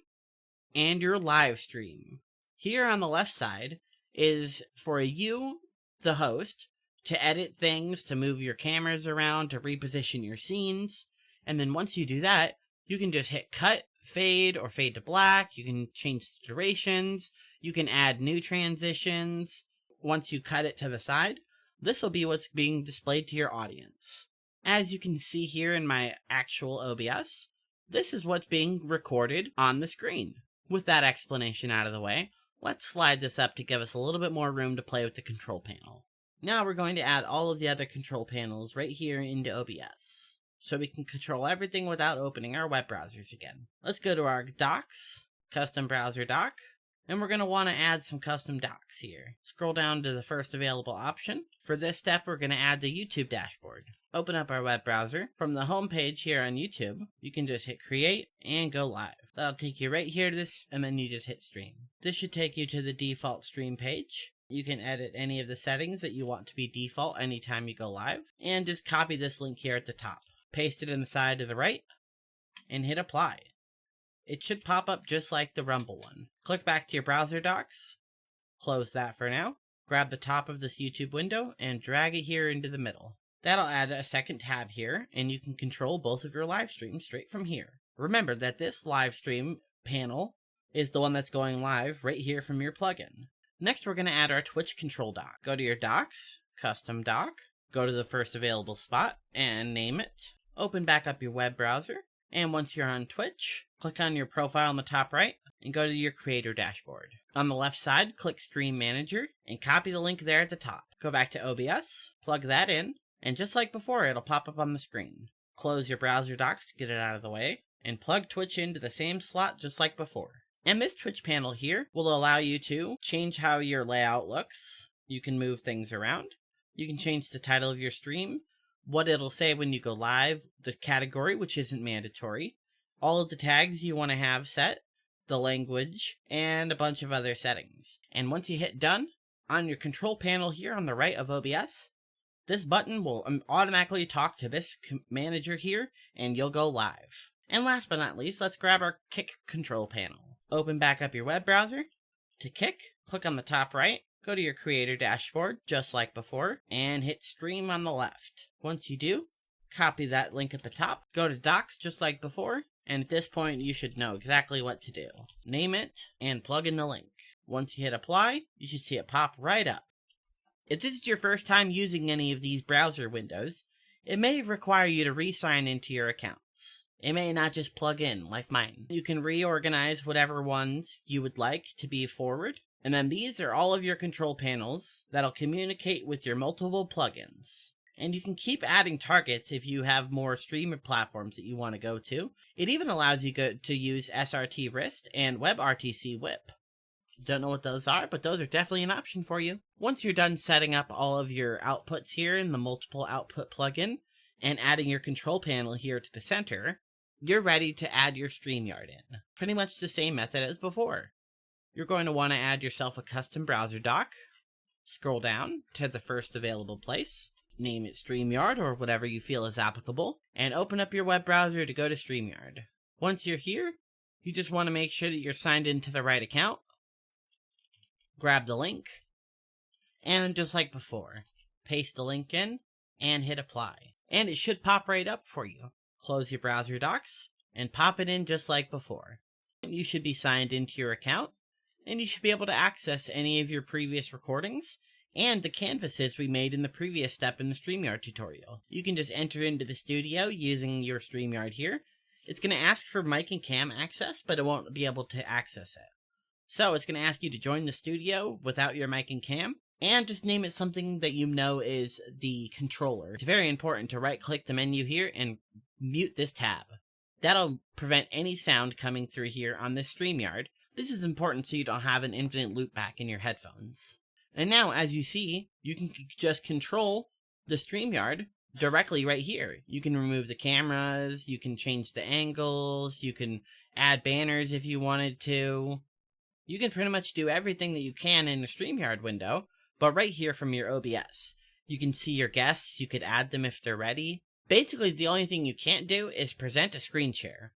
and your live stream. Here on the left side is for you, the host, to edit things, to move your cameras around, to reposition your scenes, and then once you do that, you can just hit cut, fade, or fade to black. You can change the durations. You can add new transitions. Once you cut it to the side, this will be what's being displayed to your audience. As you can see here in my actual OBS, this is what's being recorded on the screen. With that explanation out of the way, let's slide this up to give us a little bit more room to play with the control panel. Now we're going to add all of the other control panels right here into OBS, so we can control everything without opening our web browsers again. Let's go to our docs, custom browser dock, and we're going to want to add some custom docs here. Scroll down to the first available option. For this step, we're going to add the YouTube dashboard. Open up our web browser. From the home page here on YouTube, you can just hit create and go live. That'll take you right here to this, and then you just hit stream. This should take you to the default stream page. You can edit any of the settings that you want to be default anytime you go live, and just copy this link here at the top. Paste it in the side to the right, and hit apply. It should pop up just like the Rumble one. Click back to your browser docs, close that for now, grab the top of this YouTube window, and drag it here into the middle. That'll add a second tab here, and you can control both of your live streams straight from here. Remember that this live stream panel is the one that's going live right here from your plugin. Next, we're going to add our Twitch control dock. Go to your docs, custom dock, go to the first available spot, and name it. Open back up your web browser, and once you're on Twitch, click on your profile on the top right, and go to your creator dashboard. On the left side, click Stream Manager, and copy the link there at the top. Go back to OBS, plug that in, and just like before, it'll pop up on the screen. Close your browser docs to get it out of the way, and plug Twitch into the same slot just like before. And this Twitch panel here will allow you to change how your layout looks. You can move things around. You can change the title of your stream, what it'll say when you go live, the category, which isn't mandatory, all of the tags you want to have set, the language, and a bunch of other settings. And once you hit done, on your control panel here on the right of OBS, this button will automatically talk to this manager here, and you'll go live. And last but not least, let's grab our Kick control panel. Open back up your web browser. To Kick, click on the top right, go to your creator dashboard, just like before, and hit Stream on the left. Once you do, copy that link at the top, go to Docs just like before, and at this point you should know exactly what to do. Name it, and plug in the link. Once you hit apply, you should see it pop right up. If this is your first time using any of these browser windows, it may require you to re-sign into your accounts. It may not just plug in, like mine. You can reorganize whatever ones you would like to be forward, and then these are all of your control panels that'll communicate with your multiple plugins. And you can keep adding targets if you have more streamer platforms that you want to go to. It even allows you to use SRT Wrist and WebRTC Whip. Don't know what those are, but those are definitely an option for you. Once you're done setting up all of your outputs here in the multiple output plugin, and adding your control panel here to the center, you're ready to add your Streamyard in. Pretty much the same method as before. You're going to want to add yourself a custom browser dock. Scroll down to the first available place. Name it Streamyard or whatever you feel is applicable, and open up your web browser to go to Streamyard. Once you're here, you just want to make sure that you're signed into the right account. Grab the link, and just like before, paste the link in, and hit apply. And it should pop right up for you. Close your browser docs, and pop it in just like before. You should be signed into your account, and you should be able to access any of your previous recordings, and the canvases we made in the previous step in the Streamyard tutorial. You can just enter into the studio using your Streamyard here. It's going to ask for mic and cam access, but it won't be able to access it. So it's going to ask you to join the studio without your mic and cam, and just name it something that you know is the controller. It's very important to right-click the menu here and mute this tab. That'll prevent any sound coming through here on this Streamyard. This is important so you don't have an infinite loopback in your headphones. And now, as you see, you can just control the Streamyard directly right here. You can remove the cameras, you can change the angles, you can add banners if you wanted to. You can pretty much do everything that you can in the Streamyard window, but right here from your OBS. You can see your guests, you could add them if they're ready. Basically, the only thing you can't do is present a screen share.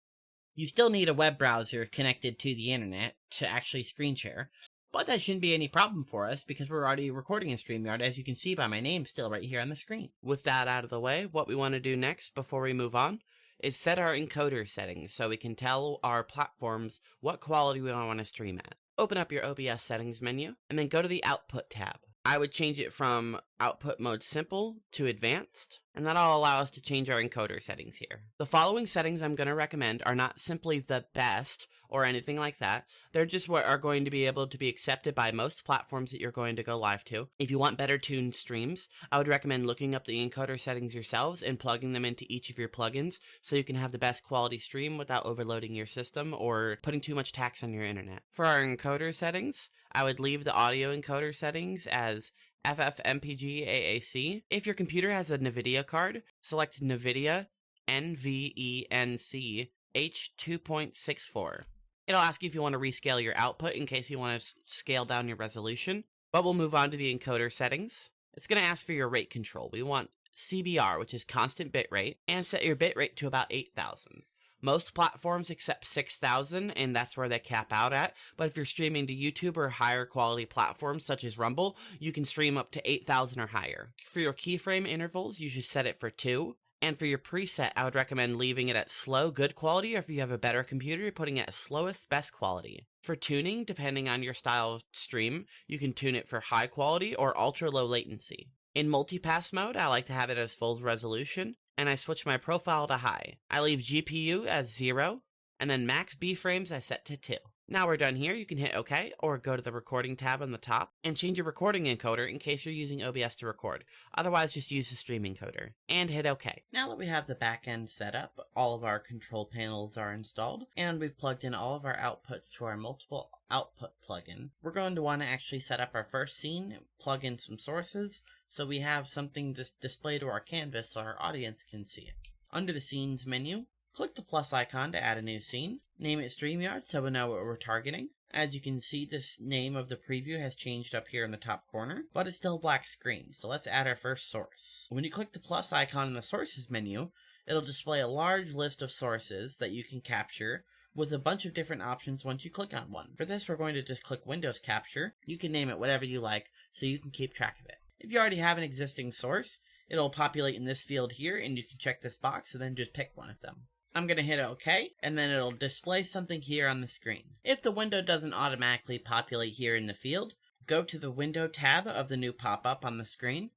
You still need a web browser connected to the internet to actually screen share, but that shouldn't be any problem for us because we're already recording in Streamyard, as you can see by my name still right here on the screen. With that out of the way, what we want to do next before we move on is set our encoder settings so we can tell our platforms what quality we want to stream at. Open up your OBS settings menu, and then go to the Output tab. I would change it from Output Mode Simple to Advanced, and that'll allow us to change our encoder settings here. The following settings I'm going to recommend are not simply the best or anything like that. They're just what are going to be able to be accepted by most platforms that you're going to go live to. If you want better tuned streams, I would recommend looking up the encoder settings yourselves and plugging them into each of your plugins so you can have the best quality stream without overloading your system or putting too much tax on your internet. For our encoder settings, I would leave the audio encoder settings as FFmpeg AAC. If your computer has a NVIDIA card, select NVIDIA NVENC H2.64. It'll ask you if you want to rescale your output in case you want to scale down your resolution. But we'll move on to the encoder settings. It's going to ask for your rate control. We want CBR, which is constant bitrate, and set your bitrate to about 8,000. Most platforms accept 6,000, and that's where they cap out at. But if you're streaming to YouTube or higher quality platforms such as Rumble, you can stream up to 8,000 or higher. For your keyframe intervals, you should set it for 2. And for your preset, I would recommend leaving it at slow, good quality, or if you have a better computer, putting it at slowest, best quality. For tuning, depending on your style of stream, you can tune it for high quality or ultra low latency. In multipass mode, I like to have it as full resolution, and I switch my profile to high. I leave GPU as 0, and then max B frames I set to 2. Now we're done here, you can hit OK, or go to the recording tab on the top, and change your recording encoder in case you're using OBS to record. Otherwise, just use the stream encoder, and hit OK. Now that we have the back end set up, all of our control panels are installed, and we've plugged in all of our outputs to our multiple output plugin, we're going to want to actually set up our first scene, plug in some sources, so we have something to display to our canvas so our audience can see it. Under the Scenes menu, click the plus icon to add a new scene. Name it Streamyard so we know what we're targeting. As you can see, this name of the preview has changed up here in the top corner, but it's still a black screen, so let's add our first source. When you click the plus icon in the Sources menu, it'll display a large list of sources that you can capture with a bunch of different options once you click on one. For this, we're going to just click Windows Capture. You can name it whatever you like so you can keep track of it. If you already have an existing source, it'll populate in this field here, and you can check this box and then just pick one of them. I'm going to hit OK, and then it'll display something here on the screen. If the window doesn't automatically populate here in the field, go to the Window tab of the new pop-up on the screen,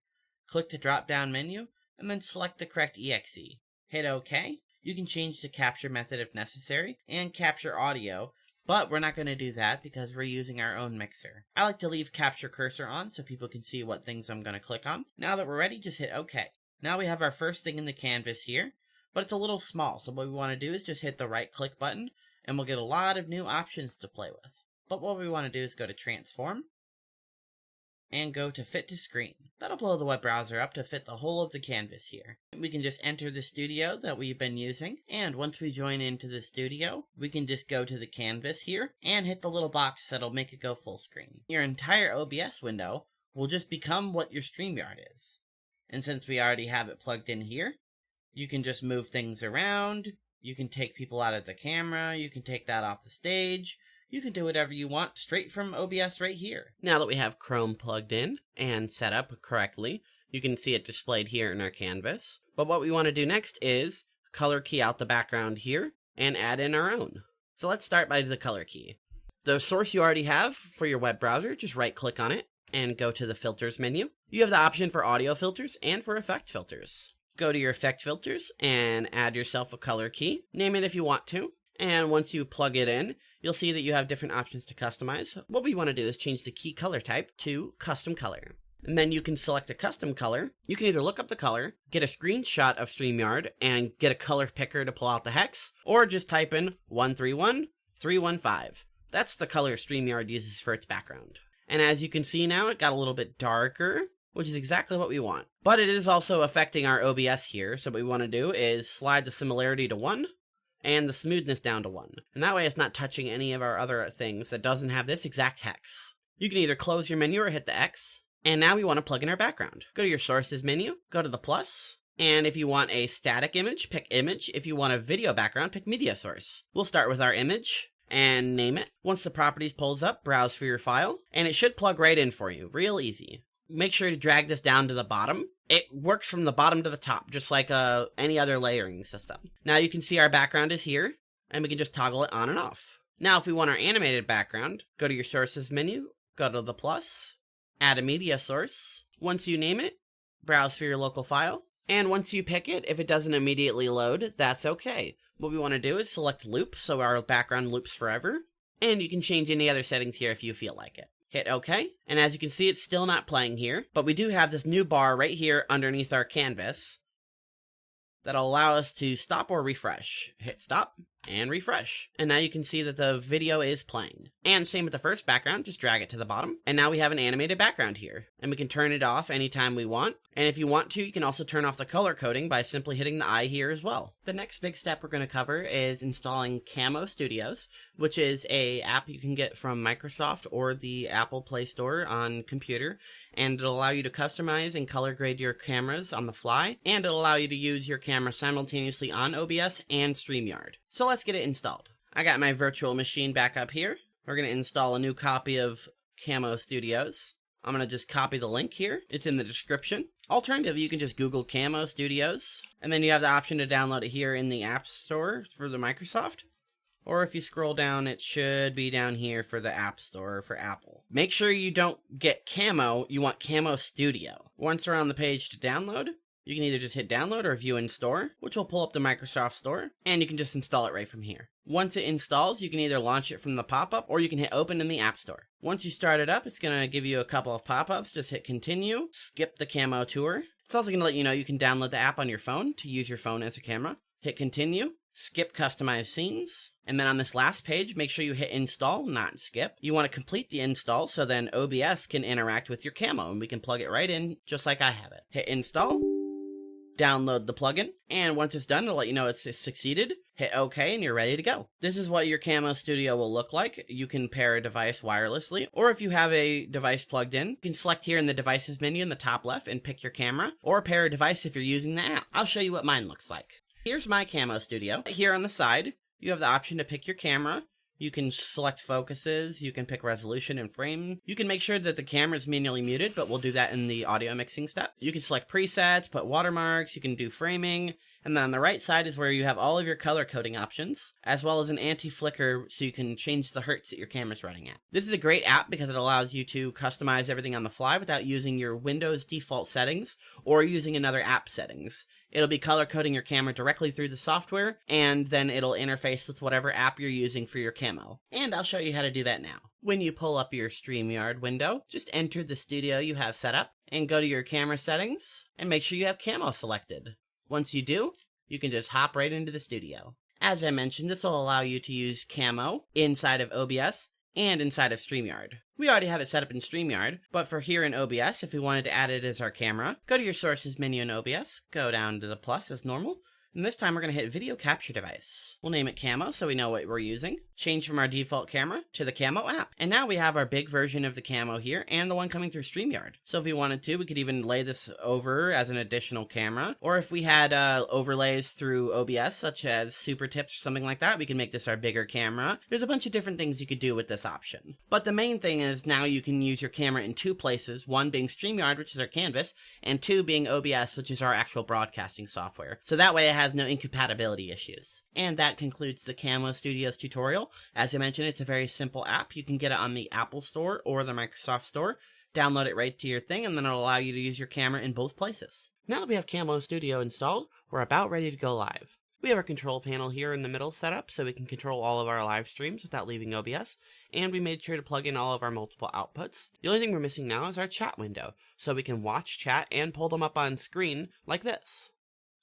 click the drop-down menu, and then select the correct exe. Hit OK. You can change the capture method if necessary, and capture audio, but we're not going to do that because we're using our own mixer. I like to leave capture cursor on so people can see what things I'm going to click on. Now that we're ready, just hit OK. Now we have our first thing in the canvas here, but it's a little small, so what we want to do is just hit the right click button, and we'll get a lot of new options to play with. But what we want to do is go to Transform, and go to Fit to Screen. That'll blow the web browser up to fit the whole of the canvas here. We can just enter the studio that we've been using, and once we join into the studio, we can just go to the canvas here, and hit the little box that'll make it go full screen. Your entire OBS window will just become what your Streamyard is. And since we already have it plugged in here, you can just move things around, you can take people out of the camera, you can take that off the stage, you can do whatever you want straight from OBS right here. Now that we have Chrome plugged in and set up correctly, you can see it displayed here in our canvas. But what we want to do next is color key out the background here and add in our own. So let's start by the color key. The source you already have for your web browser, just right click on it and go to the filters menu. You have the option for audio filters and for effect filters. Go to your effect filters and add yourself a color key. Name it if you want to. And once you plug it in, you'll see that you have different options to customize. What we want to do is change the key color type to custom color. And then you can select a custom color. You can either look up the color, get a screenshot of Streamyard, and get a color picker to pull out the hex, or just type in 131315. That's the color Streamyard uses for its background. And as you can see now, it got a little bit darker, which is exactly what we want. But it is also affecting our OBS here, so what we want to do is slide the similarity to 1, and the smoothness down to 1. And that way it's not touching any of our other things that doesn't have this exact hex. You can either close your menu or hit the X. And now we want to plug in our background. Go to your sources menu, go to the plus, and if you want a static image, pick image. If you want a video background, pick media source. We'll start with our image and name it. Once the properties pulls up, browse for your file, and it should plug right in for you, real easy. Make sure to drag this down to the bottom. It works from the bottom to the top, just like any other layering system. Now you can see our background is here, and we can just toggle it on and off. Now if we want our animated background, go to your sources menu, go to the plus, add a media source. Once you name it, browse for your local file, and once you pick it, if it doesn't immediately load, that's okay. What we want to do is select loop, so our background loops forever, and you can change any other settings here if you feel like it. Hit OK, and as you can see, it's still not playing here, but we do have this new bar right here underneath our canvas that'll allow us to stop or refresh. Hit stop, and refresh. And now you can see that the video is playing. And same with the first background, just drag it to the bottom. And now we have an animated background here. And we can turn it off anytime we want. And if you want to, you can also turn off the color coding by simply hitting the eye here as well. The next big step we're going to cover is installing Camo Studios, which is an app you can get from Microsoft or the Apple Play Store on computer. And it'll allow you to customize and color grade your cameras on the fly. And it'll allow you to use your camera simultaneously on OBS and Streamyard. So let's get it installed. I got my virtual machine back up here. We're going to install a new copy of Camo Studios. I'm going to just copy the link here. It's in the description. Alternatively, you can just Google Camo Studios, and then you have the option to download it here in the App Store for the Microsoft. Or if you scroll down, it should be down here for the App Store for Apple. Make sure you don't get Camo, you want Camo Studio. Once we're on the page to download, you can either just hit download or view in store, which will pull up the Microsoft Store, and you can just install it right from here. Once it installs, you can either launch it from the pop-up, or you can hit open in the App Store. Once you start it up, it's going to give you a couple of pop-ups. Just hit continue, skip the Camo tour. It's also going to let you know you can download the app on your phone to use your phone as a camera. Hit continue, skip customized scenes, and then on this last page, make sure you hit install, not skip. You want to complete the install so then OBS can interact with your Camo, and we can plug it right in just like I have it. Hit install. Download the plugin, and once it's done, it'll let you know it's succeeded. Hit OK, and you're ready to go. This is what your Camo Studio will look like. You can pair a device wirelessly, or if you have a device plugged in, you can select here in the devices menu in the top left and pick your camera, or pair a device if you're using the app. I'll show you what mine looks like. Here's my Camo Studio. Here on the side, you have the option to pick your camera. You can select focuses, you can pick resolution and frame. You can make sure that the camera is manually muted, but we'll do that in the audio mixing step. You can select presets, put watermarks, you can do framing, and then on the right side is where you have all of your color coding options, as well as an anti-flicker so you can change the hertz that your camera's running at. This is a great app because it allows you to customize everything on the fly without using your Windows default settings or using another app settings. It'll be color coding your camera directly through the software, and then it'll interface with whatever app you're using for your Camo. And I'll show you how to do that now. When you pull up your Streamyard window, just enter the studio you have set up, and go to your camera settings, and make sure you have Camo selected. Once you do, you can just hop right into the studio. As I mentioned, this will allow you to use Camo inside of OBS, and inside of Streamyard. We already have it set up in Streamyard, but for here in OBS, if we wanted to add it as our camera, go to your sources menu in OBS, go down to the plus as normal, and this time we're going to hit video capture device. We'll name it Camo so we know what we're using. Change from our default camera to the Camo app. And now we have our big version of the Camo here and the one coming through Streamyard. So if we wanted to, we could even lay this over as an additional camera. Or if we had overlays through OBS, such as super tips or something like that, we can make this our bigger camera. There's a bunch of different things you could do with this option. But the main thing is now you can use your camera in two places, one being Streamyard, which is our canvas, and two being OBS, which is our actual broadcasting software. So that way it has no incompatibility issues. And that concludes the Camo Studios tutorial. As I mentioned, it's a very simple app. You can get it on the Apple Store or the Microsoft Store. Download it right to your thing, and then it'll allow you to use your camera in both places. Now that we have Camo Studio installed, we're about ready to go live. We have our control panel here in the middle set up so we can control all of our live streams without leaving OBS, and we made sure to plug in all of our multiple outputs. The only thing we're missing now is our chat window, so we can watch chat and pull them up on screen like this.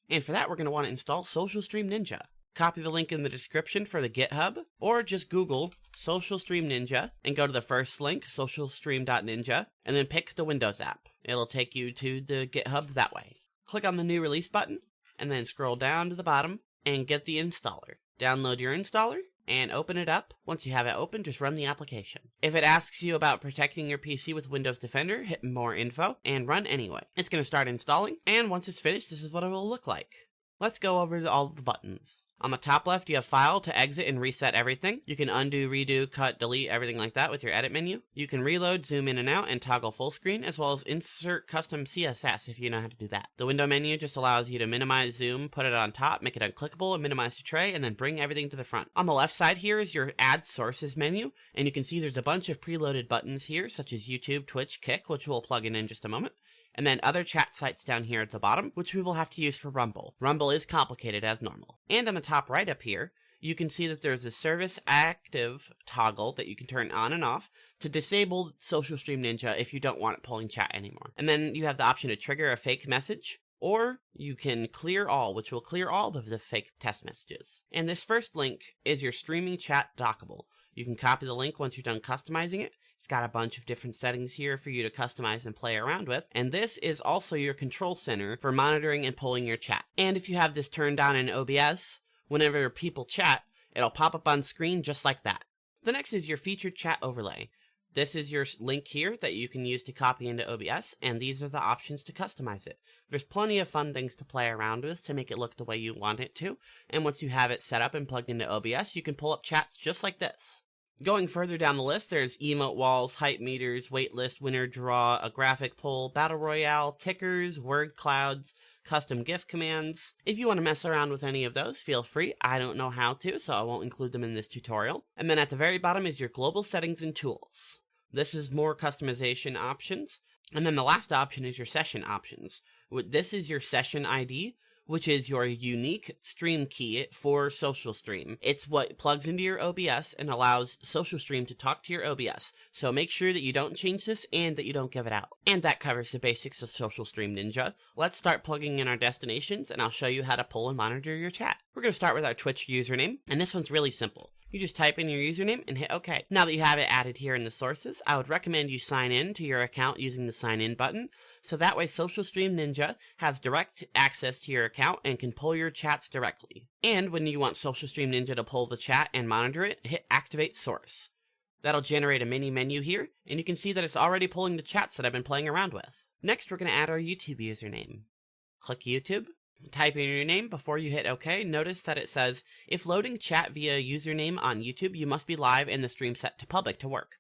And for that, we're going to want to install Social Stream Ninja. Copy the link in the description for the GitHub, or just Google Social Stream Ninja and go to the first link, socialstream.ninja, and then pick the Windows app. It'll take you to the GitHub that way. Click on the new release button, and then scroll down to the bottom and get the installer. Download your installer and open it up. Once you have it open, just run the application. If it asks you about protecting your PC with Windows Defender, hit more info and run anyway. It's going to start installing, and once it's finished, this is what it will look like. Let's go over all the buttons. On the top left, you have File to exit and reset everything. You can undo, redo, cut, delete, everything like that with your edit menu. You can reload, zoom in and out, and toggle full screen, as well as insert custom CSS if you know how to do that. The window menu just allows you to minimize zoom, put it on top, make it unclickable, and minimize the tray, and then bring everything to the front. On the left side here is your Add Sources menu, and you can see there's a bunch of preloaded buttons here, such as YouTube, Twitch, Kick, which we'll plug in just a moment. And then other chat sites down here at the bottom, which we will have to use for Rumble. Rumble is complicated as normal. And on the top right up here, you can see that there's a service active toggle that you can turn on and off to disable Social Stream Ninja if you don't want it pulling chat anymore. And then you have the option to trigger a fake message, or you can clear all, which will clear all of the fake test messages. And this first link is your streaming chat dockable. You can copy the link once you're done customizing it. It's got a bunch of different settings here for you to customize and play around with. And this is also your control center for monitoring and pulling your chat. And if you have this turned on in OBS, whenever people chat, it'll pop up on screen just like that. The next is your featured chat overlay. This is your link here that you can use to copy into OBS, and these are the options to customize it. There's plenty of fun things to play around with to make it look the way you want it to, and once you have it set up and plugged into OBS, you can pull up chats just like this. Going further down the list, there's emote walls, hype meters, waitlist, winner draw, a graphic poll, battle royale, tickers, word clouds, custom GIF commands. If you want to mess around with any of those, feel free. I don't know how to, so I won't include them in this tutorial. And then at the very bottom is your global settings and tools. This is more customization options. And then the last option is your session options. This is your session ID, which is your unique stream key for Social Stream. It's what plugs into your OBS and allows Social Stream to talk to your OBS. So make sure that you don't change this and that you don't give it out. And that covers the basics of Social Stream Ninja. Let's start plugging in our destinations, and I'll show you how to pull and monitor your chat. We're going to start with our Twitch username, and this one's really simple. You just type in your username and hit OK. Now that you have it added here in the sources, I would recommend you sign in to your account using the sign in button. So that way Social Stream Ninja has direct access to your account and can pull your chats directly. And when you want Social Stream Ninja to pull the chat and monitor it, hit Activate Source. That'll generate a mini menu here, and you can see that it's already pulling the chats that I've been playing around with. Next, we're going to add our YouTube username. Click YouTube. Type in your name before you hit OK. Notice that it says, if loading chat via username on YouTube, you must be live and the stream set to public to work.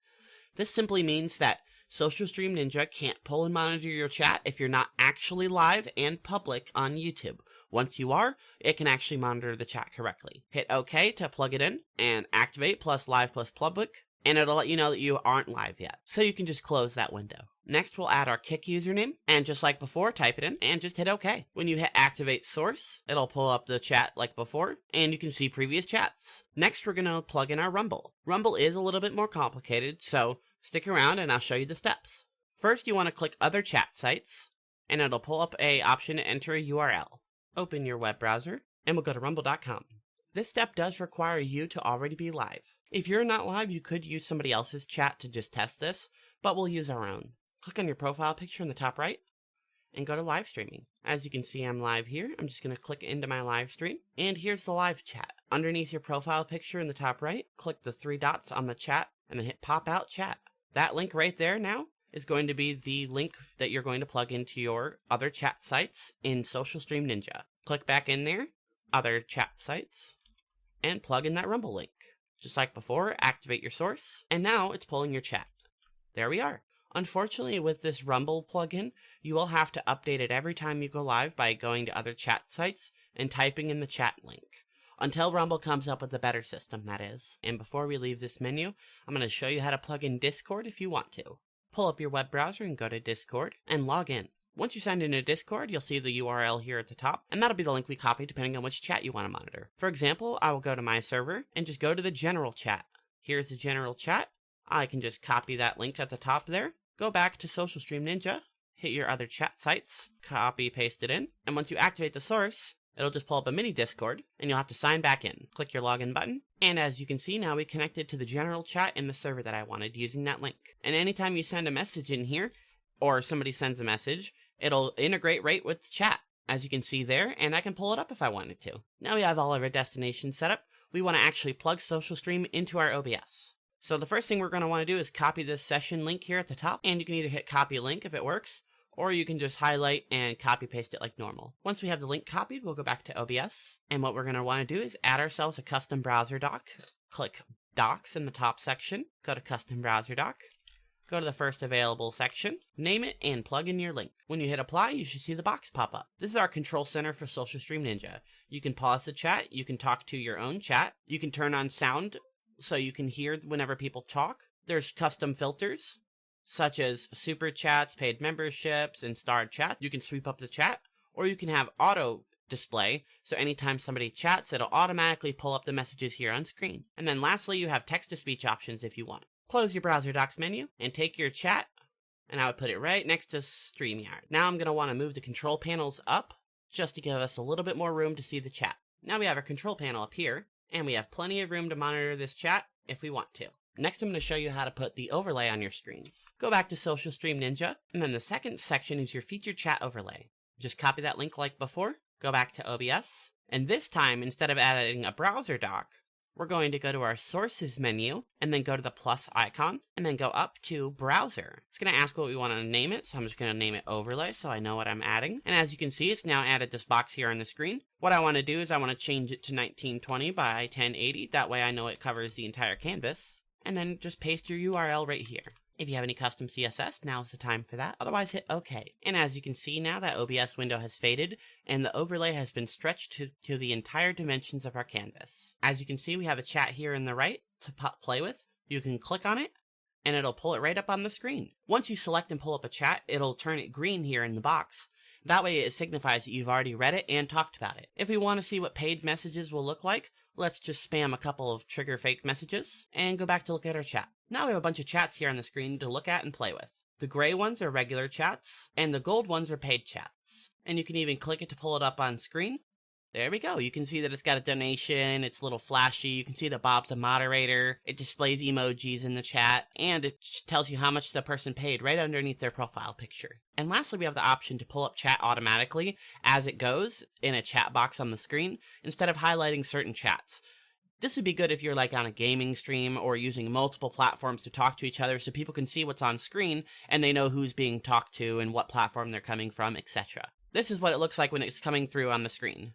This simply means that Social Stream Ninja can't pull and monitor your chat if you're not actually live and public on YouTube. Once you are, it can actually monitor the chat correctly. Hit OK to plug it in and activate plus live plus public, and it'll let you know that you aren't live yet. So you can just close that window. Next, we'll add our Kick username, and just like before, type it in, and just hit OK. When you hit Activate Source, it'll pull up the chat like before, and you can see previous chats. Next, we're going to plug in our Rumble. Rumble is a little bit more complicated, so stick around and I'll show you the steps. First, you want to click Other Chat Sites, and it'll pull up an option to enter a URL. Open your web browser, and we'll go to rumble.com. This step does require you to already be live. If you're not live, you could use somebody else's chat to just test this, but we'll use our own. Click on your profile picture in the top right, and go to live streaming. As you can see, I'm live here. I'm just going to click into my live stream, and here's the live chat. Underneath your profile picture in the top right, click the 3 dots on the chat, and then hit Pop Out Chat. That link right there now is going to be the link that you're going to plug into your other chat sites in Social Stream Ninja. Click back in there, Other Chat Sites, and plug in that Rumble link. Just like before, activate your source, and now it's pulling your chat. There we are. Unfortunately, with this Rumble plugin, you will have to update it every time you go live by going to other chat sites and typing in the chat link. Until Rumble comes up with a better system, that is. And before we leave this menu, I'm going to show you how to plug in Discord if you want to. Pull up your web browser and go to Discord and log in. Once you signed into Discord, you'll see the URL here at the top, and that'll be the link we copied depending on which chat you want to monitor. For example, I will go to my server and just go to the general chat. Here's the general chat. I can just copy that link at the top there. Go back to Social Stream Ninja, hit your other chat sites, copy, paste it in, and once you activate the source, it'll just pull up a mini Discord, and you'll have to sign back in. Click your login button, and as you can see now, we connected to the general chat in the server that I wanted using that link. And anytime you send a message in here, or somebody sends a message, it'll integrate right with the chat, as you can see there, and I can pull it up if I wanted to. Now we have all of our destinations set up, we want to actually plug Social Stream into our OBS. So the first thing we're going to want to do is copy this session link here at the top, and you can either hit copy link if it works, or you can just highlight and copy paste it like normal. Once we have the link copied, we'll go back to OBS, and what we're going to want to do is add ourselves a custom browser doc. Click Docs in the top section, go to Custom Browser Doc, go to the first available section, name it, and plug in your link. When you hit apply, you should see the box pop up. This is our control center for Social Stream Ninja. You can pause the chat, you can talk to your own chat, you can turn on sound so you can hear whenever people talk. There's custom filters, such as super chats, paid memberships, and starred chats. You can sweep up the chat, or you can have auto display, so anytime somebody chats, it'll automatically pull up the messages here on screen. And then lastly, you have text-to-speech options if you want. Close your browser docs menu, and take your chat, and I would put it right next to Streamyard. Now I'm going to want to move the control panels up just to give us a little bit more room to see the chat. Now we have our control panel up here, and we have plenty of room to monitor this chat if we want to. Next, I'm going to show you how to put the overlay on your screens. Go back to Social Stream Ninja, and then the second section is your featured chat overlay. Just copy that link like before, go back to OBS, and this time, instead of adding a browser dock, we're going to go to our Sources menu, and then go to the plus icon, and then go up to Browser. It's going to ask what we want to name it, so I'm just going to name it Overlay so I know what I'm adding. And as you can see, it's now added this box here on the screen. What I want to do is I want to change it to 1920 by 1080, that way I know it covers the entire canvas. And then just paste your URL right here. If you have any custom CSS, now's the time for that. Otherwise, hit OK. And as you can see now, that OBS window has faded, and the overlay has been stretched to the entire dimensions of our canvas. As you can see, we have a chat here in the right to play with. You can click on it, and it'll pull it right up on the screen. Once you select and pull up a chat, it'll turn it green here in the box. That way it signifies that you've already read it and talked about it. If we want to see what paid messages will look like, let's just spam a couple of trigger fake messages and go back to look at our chat. Now we have a bunch of chats here on the screen to look at and play with. The gray ones are regular chats, and the gold ones are paid chats. And you can even click it to pull it up on screen. There we go. You can see that it's got a donation, it's a little flashy, you can see that Bob's a moderator, it displays emojis in the chat, and it tells you how much the person paid right underneath their profile picture. And lastly, we have the option to pull up chat automatically as it goes in a chat box on the screen, instead of highlighting certain chats. This would be good if you're like on a gaming stream or using multiple platforms to talk to each other so people can see what's on screen and they know who's being talked to and what platform they're coming from, etc. This is what it looks like when it's coming through on the screen.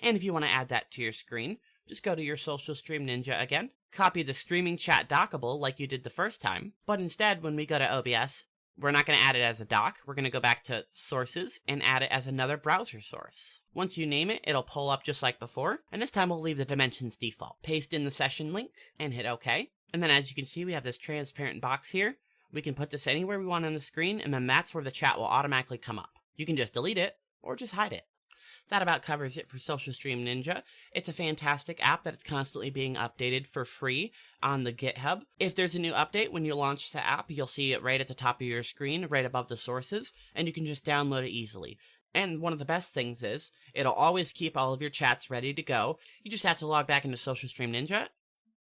And if you want to add that to your screen, just go to your Social Stream Ninja again, copy the streaming chat dockable like you did the first time, but instead when we go to OBS, we're not going to add it as a dock, we're going to go back to Sources and add it as another browser source. Once you name it, it'll pull up just like before, and this time we'll leave the dimensions default. Paste in the session link and hit OK. And then as you can see, we have this transparent box here. We can put this anywhere we want on the screen, and then that's where the chat will automatically come up. You can just delete it or just hide it. That about covers it for Social Stream Ninja. It's a fantastic app that's constantly being updated for free on the GitHub. If there's a new update when you launch the app, you'll see it right at the top of your screen, right above the sources, and you can just download it easily. And one of the best things is, it'll always keep all of your chats ready to go. You just have to log back into Social Stream Ninja,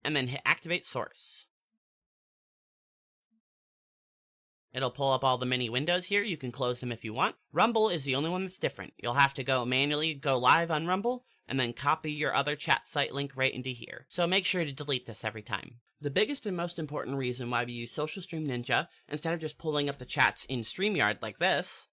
and then hit Activate Source. It'll pull up all the mini windows here. You can close them if you want. Rumble is the only one that's different. You'll have to go manually go live on Rumble, and then copy your other chat site link right into here. So make sure to delete this every time. The biggest and most important reason why we use Social Stream Ninja, instead of just pulling up the chats in Streamyard like this,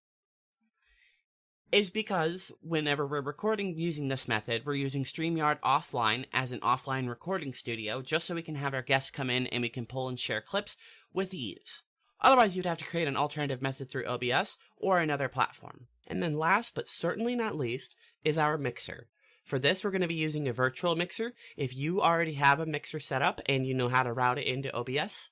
is because whenever we're recording using this method, we're using Streamyard offline as an offline recording studio, just so we can have our guests come in and we can pull and share clips with ease. Otherwise, you'd have to create an alternative method through OBS or another platform. And then last, but certainly not least, is our mixer. For this, we're going to be using a virtual mixer. If you already have a mixer set up and you know how to route it into OBS,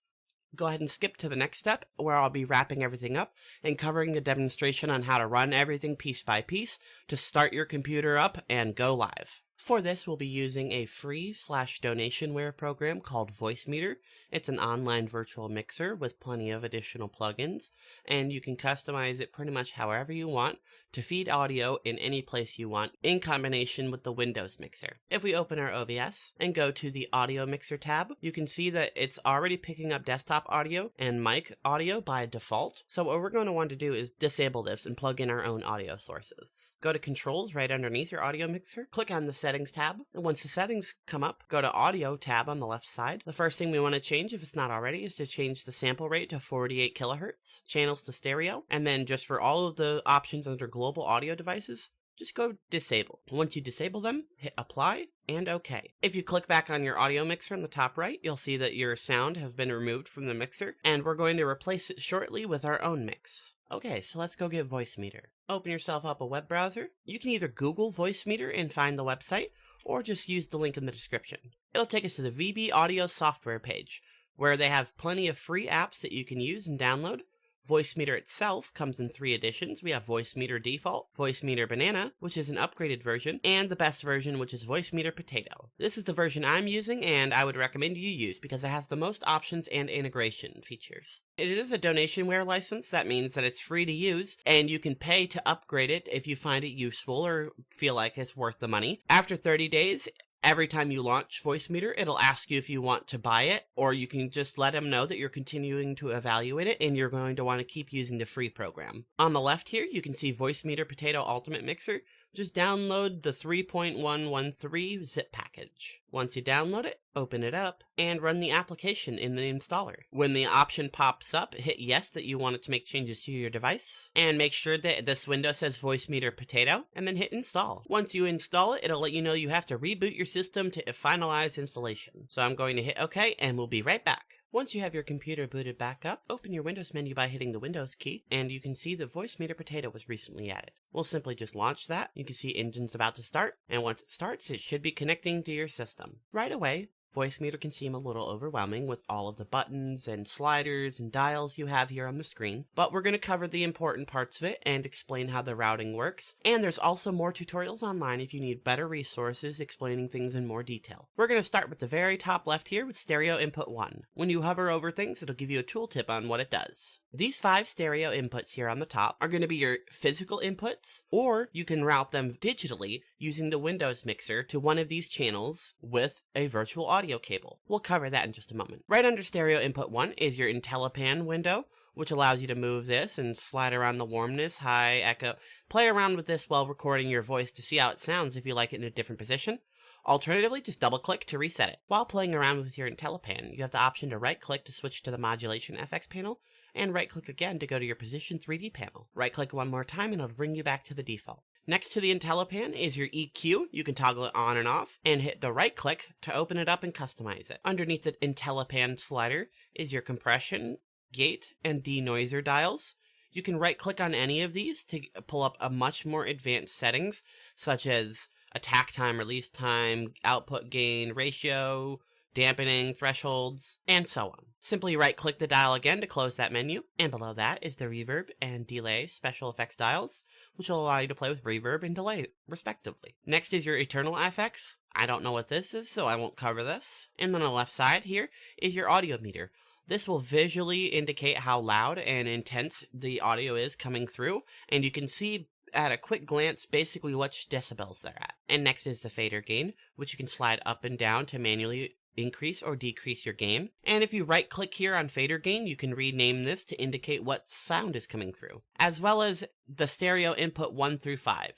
go ahead and skip to the next step, where I'll be wrapping everything up and covering the demonstration on how to run everything piece by piece to start your computer up and go live. For this, we'll be using a free/donationware program called Voicemeeter. It's an online virtual mixer with plenty of additional plugins, and you can customize it pretty much however you want to feed audio in any place you want in combination with the Windows mixer. If we open our OBS and go to the Audio Mixer tab, you can see that it's already picking up desktop audio and mic audio by default. So what we're going to want to do is disable this and plug in our own audio sources. Go to Controls right underneath your audio mixer, click on the Settings tab, and once the settings come up, go to Audio tab on the left side. The first thing we want to change, if it's not already, is to change the sample rate to 48 kilohertz, channels to stereo, and then just for all of the options under global audio devices, just go disable. Once you disable them, hit apply and OK. If you click back on your audio mixer on the top right, you'll see that your sound has been removed from the mixer, and we're going to replace it shortly with our own mix. Okay, so let's go get Voicemeeter. Open yourself up a web browser. You can either Google Voicemeeter and find the website, or just use the link in the description. It'll take us to the VB Audio software page, where they have plenty of free apps that you can use and download Voicemeeter itself comes in 3 editions. We have Voicemeeter Default, Voicemeeter Banana, which is an upgraded version, and the best version, which is Voicemeeter Potato. This is the version I'm using, and I would recommend you use because it has the most options and integration features. It is a donationware license. That means that it's free to use, and you can pay to upgrade it if you find it useful or feel like it's worth the money. After 30 days, every time you launch Voicemeeter, it'll ask you if you want to buy it, or you can just let them know that you're continuing to evaluate it and you're going to want to keep using the free program. On the left here, you can see Voicemeeter Potato Ultimate Mixer. Just download the 3.113 zip package. Once you download it, open it up, and run the application in the installer. When the option pops up, hit yes that you want it to make changes to your device, and make sure that this window says Voicemeeter Potato, and then hit install. Once you install it, it'll let you know you have to reboot your system to finalize installation. So I'm going to hit OK, and we'll be right back. Once you have your computer booted back up, open your Windows menu by hitting the Windows key, and you can see the Voicemeeter Potato was recently added. We'll simply just launch that. You can see engine's about to start, and once it starts, it should be connecting to your system. Right away, Voicemeeter can seem a little overwhelming with all of the buttons and sliders and dials you have here on the screen, but we're going to cover the important parts of it and explain how the routing works, and there's also more tutorials online if you need better resources explaining things in more detail. We're going to start with the very top left here with Stereo Input 1. When you hover over things, it'll give you a tooltip on what it does. These 5 stereo inputs here on the top are going to be your physical inputs, or you can route them digitally using the Windows mixer to one of these channels with a virtual audio cable. We'll cover that in just a moment. Right under Stereo Input 1 is your IntelliPan window, which allows you to move this and slide around the warmness, high, echo. Play around with this while recording your voice to see how it sounds if you like it in a different position. Alternatively, just double-click to reset it. While playing around with your IntelliPan, you have the option to right-click to switch to the Modulation FX panel, and right-click again to go to your Position 3D panel. Right-click one more time and it'll bring you back to the default. Next to the IntelliPan is your EQ. You can toggle it on and off, and hit the right-click to open it up and customize it. Underneath the IntelliPan slider is your compression, gate, and denoiser dials. You can right-click on any of these to pull up a much more advanced settings, such as attack time, release time, output gain, ratio, dampening, thresholds, and so on. Simply right-click the dial again to close that menu, and below that is the reverb and delay special effects dials, which will allow you to play with reverb and delay, respectively. Next is your Eternal FX. I don't know what this is, so I won't cover this. And then on the left side here is your audio meter. This will visually indicate how loud and intense the audio is coming through, and you can see at a quick glance basically which decibels they're at. And next is the fader gain, which you can slide up and down to manually increase or decrease your gain. And if you right click here on fader gain, you can rename this to indicate what sound is coming through, as well as the stereo input 1 through 5.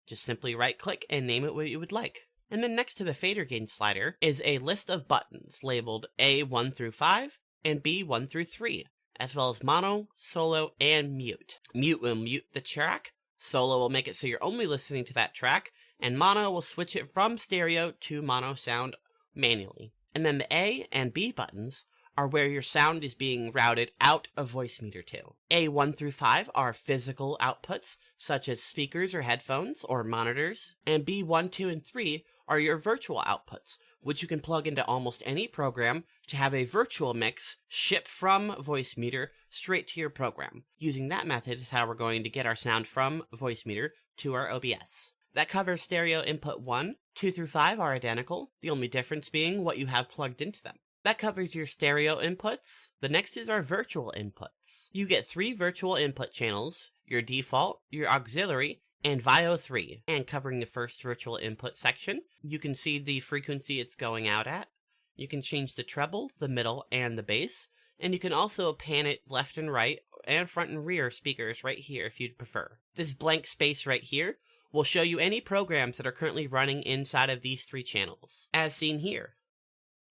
Just simply right click and name it what you would like. And then next to the fader gain slider is a list of buttons labeled A 1 through 5 and B 1 through 3, as well as mono, solo, and mute. Mute will mute the track, solo will make it so you're only listening to that track, and mono will switch it from stereo to mono sound manually. And then the A and B buttons are where your sound is being routed out of Voicemeeter to. A 1 through 5 are physical outputs, such as speakers or headphones or monitors, and B 1, 2, and 3 are your virtual outputs, which you can plug into almost any program to have a virtual mix ship from Voicemeeter straight to your program. Using that method is how we're going to get our sound from Voicemeeter to our OBS. That covers stereo input 1. 2 through 5 are identical, the only difference being what you have plugged into them. That covers your stereo inputs. The next is our virtual inputs. You get 3 virtual input channels, your default, your auxiliary, and VIO 3. And covering the first virtual input section, you can see the frequency it's going out at. You can change the treble, the middle, and the bass, and you can also pan it left and right, and front and rear speakers right here if you'd prefer. This blank space right here will show you any programs that are currently running inside of these 3 channels, as seen here.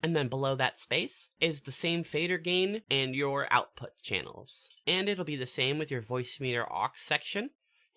And then below that space is the same fader gain and your output channels. And it'll be the same with your Voicemeeter aux section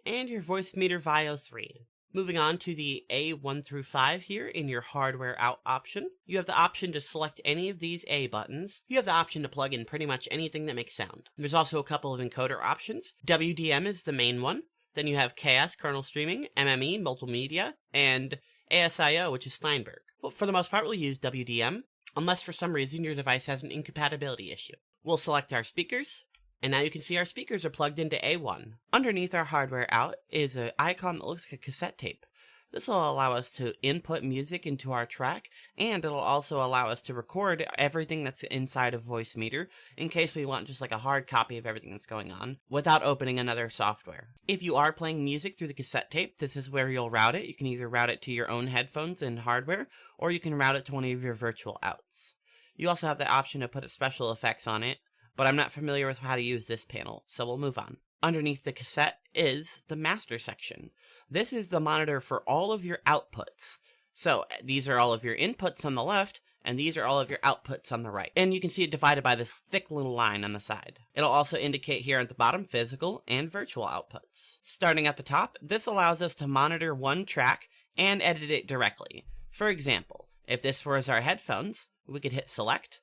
and your Voicemeeter VIO 3. Moving on to the A 1 through 5 here in your hardware out option, you have the option to select any of these A buttons. You have the option to plug in pretty much anything that makes sound. There's also a couple of encoder options. WDM is the main one. Then you have KS, kernel streaming, MME, multimedia, and ASIO, which is Steinberg. Well, for the most part, we'll use WDM, unless for some reason your device has an incompatibility issue. We'll select our speakers, And now you can see our speakers are plugged into A1. Underneath our hardware out is an icon that looks like a cassette tape. This will allow us to input music into our track, and it'll also allow us to record everything that's inside of Voicemeeter in case we want just like a hard copy of everything that's going on without opening another software. If you are playing music through the cassette tape, this is where you'll route it. You can either route it to your own headphones and hardware, or you can route it to one of your virtual outs. You also have the option to put special effects on it, but I'm not familiar with how to use this panel, so we'll move on. Underneath the cassette is the master section. This is the monitor for all of your outputs. So these are all of your inputs on the left, and these are all of your outputs on the right. And you can see it divided by this thick little line on the side. It'll also indicate here at the bottom physical and virtual outputs. Starting at the top, this allows us to monitor one track and edit it directly. For example, if this was our headphones, we could hit select,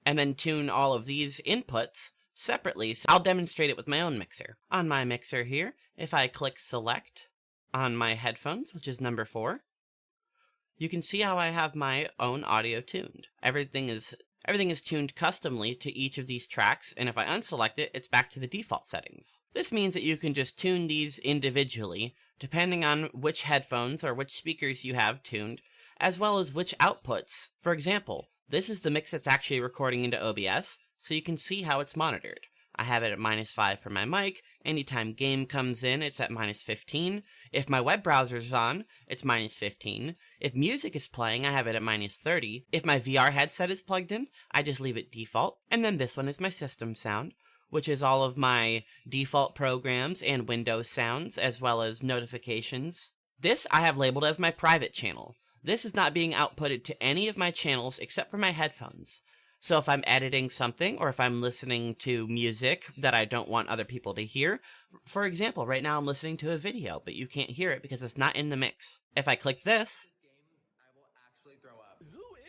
and then tune all of these inputs separately. So I'll demonstrate it with my own mixer. On my mixer here, if I click select on my headphones, which is number 4, you can see how I have my own audio tuned. Everything is tuned customly to each of these tracks, and if I unselect it, it's back to the default settings. This means that you can just tune these individually, depending on which headphones or which speakers you have tuned, as well as which outputs. For example, this is the mix that's actually recording into OBS, so you can see how it's monitored. I have it at -5 for my mic. Anytime game comes in, it's at -15. If my web browser's on, it's -15. If music is playing, I have it at -30. If my VR headset is plugged in, I just leave it default. And then this one is my system sound, which is all of my default programs and Windows sounds, as well as notifications. This I have labeled as my private channel. This is not being outputted to any of my channels except for my headphones. So if I'm editing something, or if I'm listening to music that I don't want other people to hear, for example, right now I'm listening to a video, but you can't hear it because it's not in the mix. If I click this,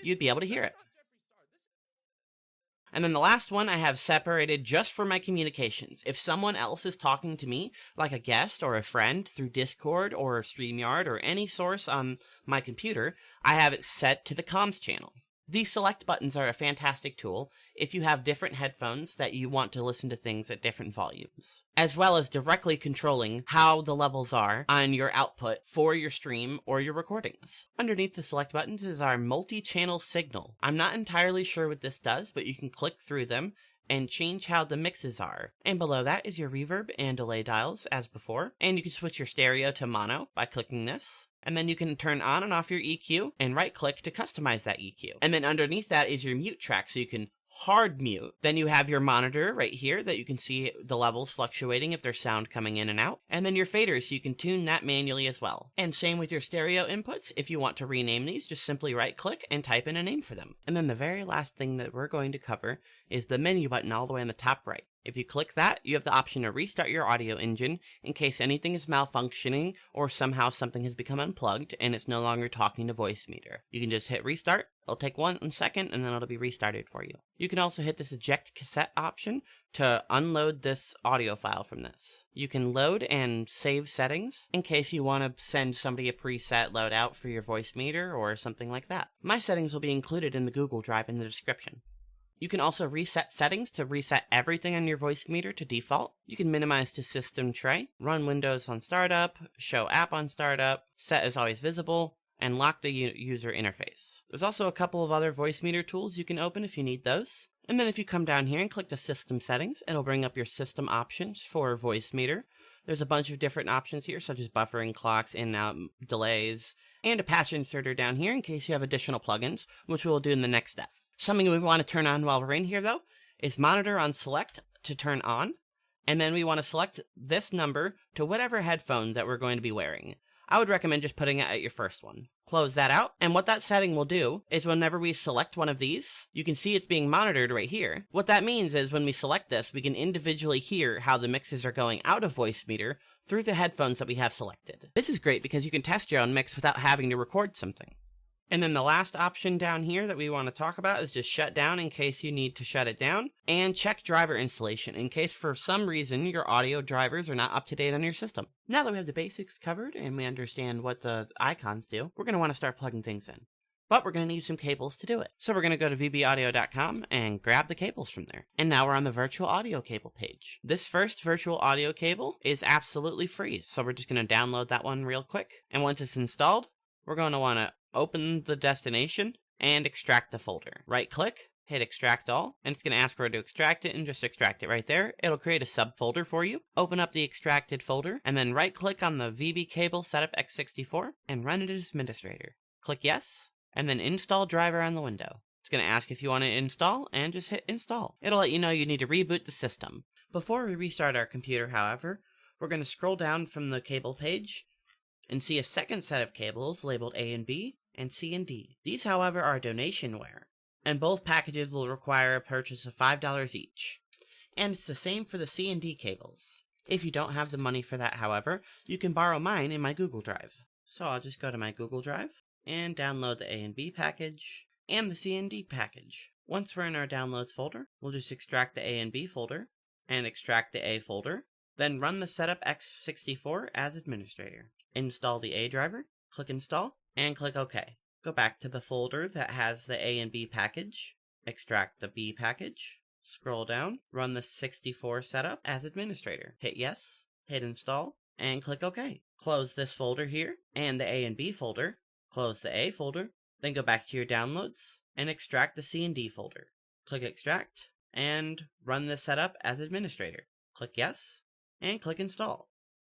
you'd be able to hear it. And then the last one I have separated just for my communications. If someone else is talking to me, like a guest or a friend through Discord or Streamyard or any source on my computer, I have it set to the comms channel. These select buttons are a fantastic tool if you have different headphones that you want to listen to things at different volumes, as well as directly controlling how the levels are on your output for your stream or your recordings. Underneath the select buttons is our multi-channel signal. I'm not entirely sure what this does, but you can click through them and change how the mixes are. And below that is your reverb and delay dials as before, and you can switch your stereo to mono by clicking this. And then you can turn on and off your EQ and right click to customize that EQ. And then underneath that is your mute track, so you can hard mute. Then you have your monitor right here that you can see the levels fluctuating if there's sound coming in and out. And then your faders, so you can tune that manually as well. And same with your stereo inputs. If you want to rename these, just simply right click and type in a name for them. And then the very last thing that we're going to cover is the menu button all the way on the top right. If you click that, you have the option to restart your audio engine in case anything is malfunctioning or somehow something has become unplugged and it's no longer talking to Voicemeeter. You can just hit restart. It'll take 1 second and then it'll be restarted for you. You can also hit this eject cassette option to unload this audio file from this. You can load and save settings in case you want to send somebody a preset loadout for your Voicemeeter or something like that. My settings will be included in the Google Drive in the description. You can also reset settings to reset everything on your Voicemeeter to default. You can minimize to system tray, run Windows on startup, show app on startup, set as always visible, and lock the user interface. There's also a couple of other Voicemeeter tools you can open if you need those. And then if you come down here and click the system settings, it'll bring up your system options for Voicemeeter. There's a bunch of different options here, such as buffering clocks, in and out delays, and a patch inserter down here in case you have additional plugins, which we'll do in the next step. Something we want to turn on while we're in here, though, is monitor on select to turn on, and then we want to select this number to whatever headphone that we're going to be wearing. I would recommend just putting it at your first one. Close that out, and what that setting will do is whenever we select one of these, you can see it's being monitored right here. What that means is when we select this, we can individually hear how the mixes are going out of Voicemeeter through the headphones that we have selected. This is great because you can test your own mix without having to record something. And then the last option down here that we want to talk about is just shut down in case you need to shut it down, and check driver installation in case for some reason your audio drivers are not up to date on your system. Now that we have the basics covered and we understand what the icons do, we're going to want to start plugging things in. but we're going to need some cables to do it. So we're going to go to vbaudio.com and grab the cables from there. And now we're on the virtual audio cable page. This first virtual audio cable is absolutely free, so we're just going to download that one real quick. And once it's installed, we're going to want to open the destination and extract the folder. Right click, hit extract all, and it's going to ask where to extract it, and just extract it right there. It'll create a subfolder for you. Open up the extracted folder, and then right click on the VB cable setup x64 and run it as administrator. Click yes, and then install driver on the window. It's going to ask if you want to install, and just hit install. It'll let you know you need to reboot the system. Before we restart our computer, however, we're going to scroll down from the cable page and see a second set of cables labeled A and B and C and D. These, however, are donationware, and both packages will require a purchase of $5 each. And it's the same for the C and D cables. If you don't have the money for that, however, you can borrow mine in my Google Drive. So I'll just go to my Google Drive and download the A and B package and the C and D package. Once we're in our downloads folder, we'll just extract the A and B folder and extract the A folder, then run the setup x64 as administrator. Install the A driver, click install, and click OK. Go back to the folder that has the A and B package, extract the B package, scroll down, run the 64 setup as administrator. Hit yes, hit install, and click OK. Close this folder here, and the A and B folder, close the A folder, then go back to your downloads, and extract the C and D folder. Click extract, and run the setup as administrator. Click yes, and click install.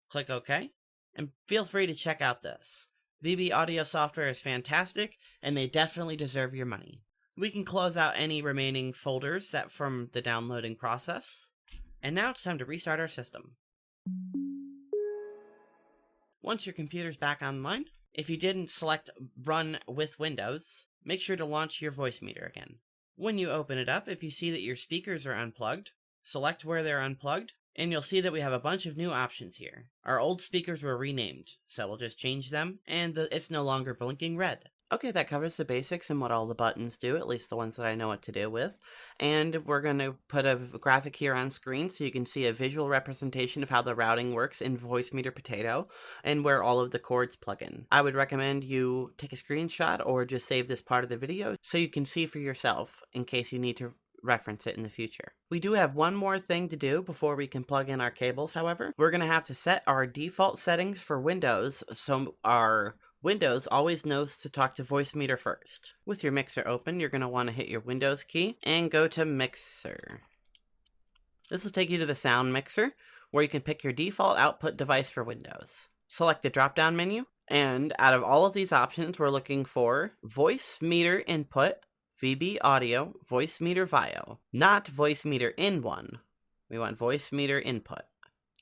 Click OK, and feel free to check out this. VB audio software is fantastic, and they definitely deserve your money. We can close out any remaining folders from the downloading process. And now it's time to restart our system. Once your computer's back online, if you didn't select Run with Windows, make sure to launch your Voicemeeter again. When you open it up, if you see that your speakers are unplugged, select where they're unplugged, and you'll see that we have a bunch of new options here. Our old speakers were renamed, so we'll just change them, and it's no longer blinking red. Okay, that covers the basics and what all the buttons do, at least the ones that I know what to do with. And we're going to put a graphic here on screen so you can see a visual representation of how the routing works in Voicemeeter Potato and where all of the cords plug in. I would recommend you take a screenshot or just save this part of the video so you can see for yourself in case you need to reference it in the future. We do have one more thing to do before we can plug in our cables, however. We're going to have to set our default settings for Windows so our Windows always knows to talk to Voicemeeter first. With your mixer open, you're going to want to hit your Windows key and go to Mixer. This will take you to the sound mixer, where you can pick your default output device for Windows. Select the drop-down menu, and out of all of these options, we're looking for Voicemeeter Input, VB Audio, Voicemeeter VIO, not Voicemeeter In1. We want Voicemeeter Input.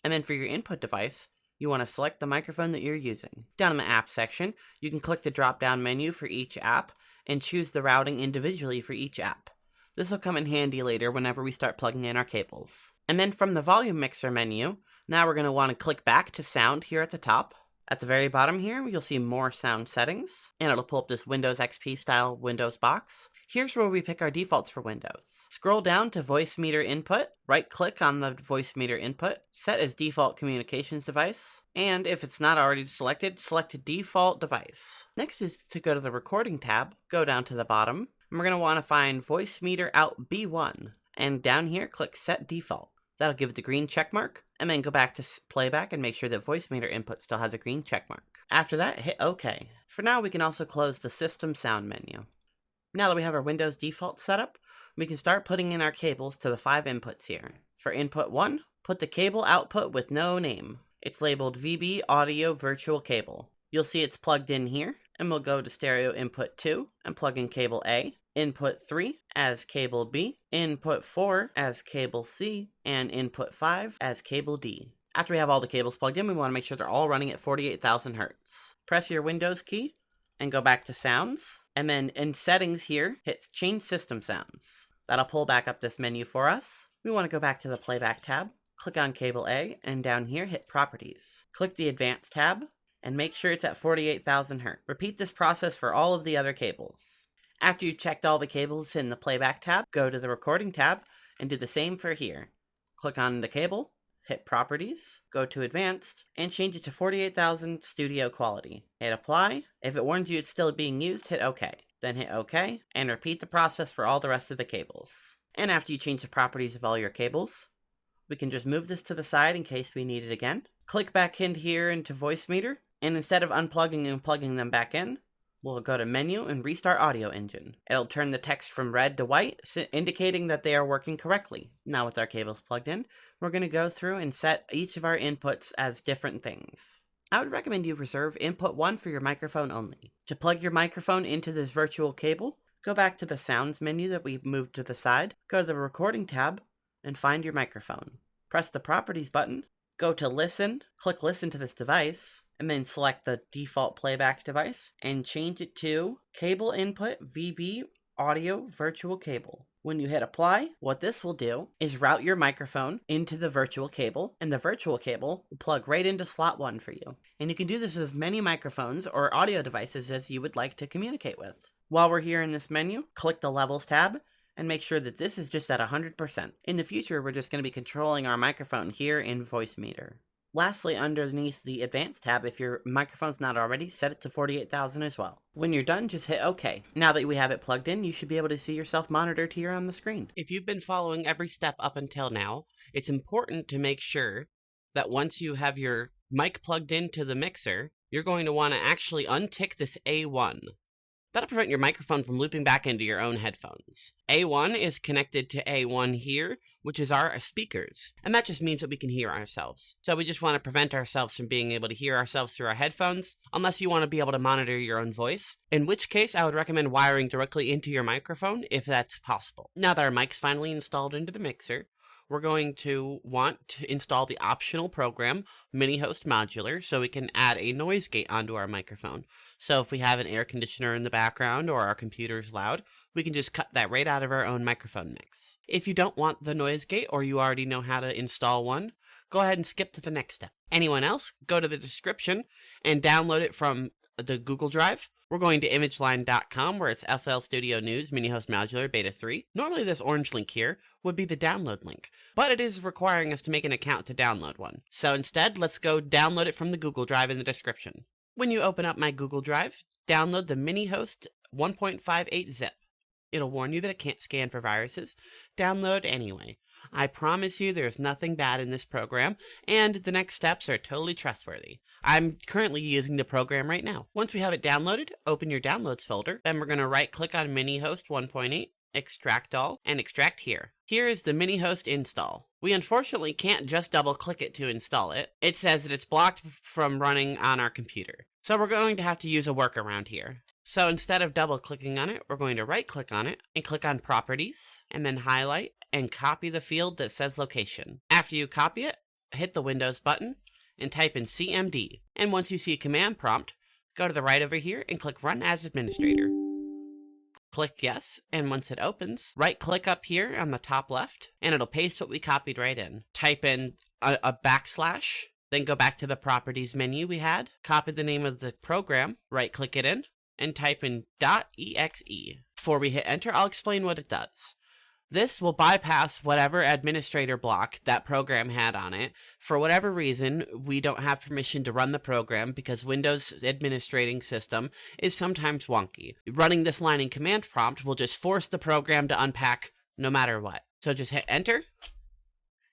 And then for your input device, you want to select the microphone that you're using. Down in the app section, you can click the drop-down menu for each app and choose the routing individually for each app. This will come in handy later whenever we start plugging in our cables. And then from the volume mixer menu, now we're going to want to click back to sound here at the top. At the very bottom here, you'll see more sound settings, and it'll pull up this Windows XP style Windows box. Here's where we pick our defaults for Windows. Scroll down to Voicemeeter Input, right-click on the Voicemeeter Input, set as default communications device, and if it's not already selected, select default device. Next is to go to the Recording tab, go down to the bottom, and we're going to want to find Voicemeeter Out B1, and down here, click Set Default. That'll give it the green check mark, and then go back to playback and make sure that Voicemeeter Input still has a green check mark. After that, hit OK. For now, we can also close the System Sound menu. Now that we have our Windows default set up, we can start putting in our cables to the 5 inputs here. For input 1, put the cable output with no name. It's labeled VB Audio Virtual Cable. You'll see it's plugged in here, and we'll go to stereo input 2 and plug in cable A, input 3 as cable B, input 4 as cable C, and input 5 as cable D. After we have all the cables plugged in, we want to make sure they're all running at 48,000 Hertz. Press your Windows key and go back to Sounds, and then in Settings here, hit Change System Sounds. That'll pull back up this menu for us. We want to go back to the Playback tab, click on Cable A, and down here, hit Properties. Click the Advanced tab, and make sure it's at 48,000 Hz. Repeat this process for all of the other cables. After you've checked all the cables in the Playback tab, go to the Recording tab, and do the same for here. Click on the cable, hit Properties, go to Advanced, and change it to 48,000 Studio Quality. Hit Apply. If it warns you it's still being used, hit OK. then hit OK, and repeat the process for all the rest of the cables. And after you change the properties of all your cables, we can just move this to the side in case we need it again. Click back in here into Voicemeeter, and instead of unplugging and plugging them back in, we'll go to Menu and Restart Audio Engine. It'll turn the text from red to white, indicating that they are working correctly. Now with our cables plugged in, we're going to go through and set each of our inputs as different things. I would recommend you reserve input 1 for your microphone only. To plug your microphone into this virtual cable, go back to the Sounds menu that we moved to the side, go to the Recording tab, and find your microphone. Press the Properties button, go to Listen, click Listen to this device, and then select the default playback device, and change it to Cable Input VB Audio Virtual Cable. When you hit Apply, what this will do is route your microphone into the virtual cable, and the virtual cable will plug right into slot 1 for you. And you can do this with as many microphones or audio devices as you would like to communicate with. While we're here in this menu, click the Levels tab, and make sure that this is just at 100%. In the future, we're just going to be controlling our microphone here in Voicemeeter. Lastly, underneath the Advanced tab, if your microphone's not already, set it to 48,000 as well. When you're done, just hit OK. Now that we have it plugged in, you should be able to see yourself monitored here on the screen. If you've been following every step up until now, it's important to make sure that once you have your mic plugged into the mixer, you're going to want to actually untick this A1. That'll prevent your microphone from looping back into your own headphones. A1 is connected to A1 here, which is our speakers, and that just means that we can hear ourselves. So we just want to prevent ourselves from being able to hear ourselves through our headphones, unless you want to be able to monitor your own voice, in which case I would recommend wiring directly into your microphone if that's possible. Now that our mic's finally installed into the mixer, we're going to want to install the optional program, Mini-Host Modular, so we can add a noise gate onto our microphone. So if we have an air conditioner in the background or our computer's loud, we can just cut that right out of our own microphone mix. If you don't want the noise gate or you already know how to install one, go ahead and skip to the next step. Anyone else, go to the description and download it from the Google Drive. We're going to imageline.com where it's FL Studio News Mini-Host Modular Beta 3. Normally this orange link here would be the download link, but it is requiring us to make an account to download one. So instead, let's go download it from the Google Drive in the description. When you open up my Google Drive, download the Mini-Host 1.58 zip. It'll warn you that it can't scan for viruses. Download anyway. I promise you there's nothing bad in this program, and the next steps are totally trustworthy. I'm currently using the program right now. Once we have it downloaded, open your Downloads folder. Then we're going to right-click on Mini-Host 1.8, Extract All, and Extract Here. Here is the Mini-Host install. We unfortunately can't just double-click it to install it. It says that it's blocked from running on our computer. So we're going to have to use a workaround here. So instead of double-clicking on it, we're going to right-click on it and click on Properties, and then highlight and copy the field that says Location. After you copy it, hit the Windows button and type in CMD. And once you see a command prompt, go to the right over here and click Run as Administrator. Click Yes, and once it opens, right-click up here on the top left, and it'll paste what we copied right in. Type in a backslash, then go back to the Properties menu we had, copy the name of the program, right-click it in, and type in .exe. Before we hit enter, I'll explain what it does. This will bypass whatever administrator block that program had on it. For whatever reason, we don't have permission to run the program because Windows administrating system is sometimes wonky. Running this line in command prompt will just force the program to unpack no matter what. So just hit enter,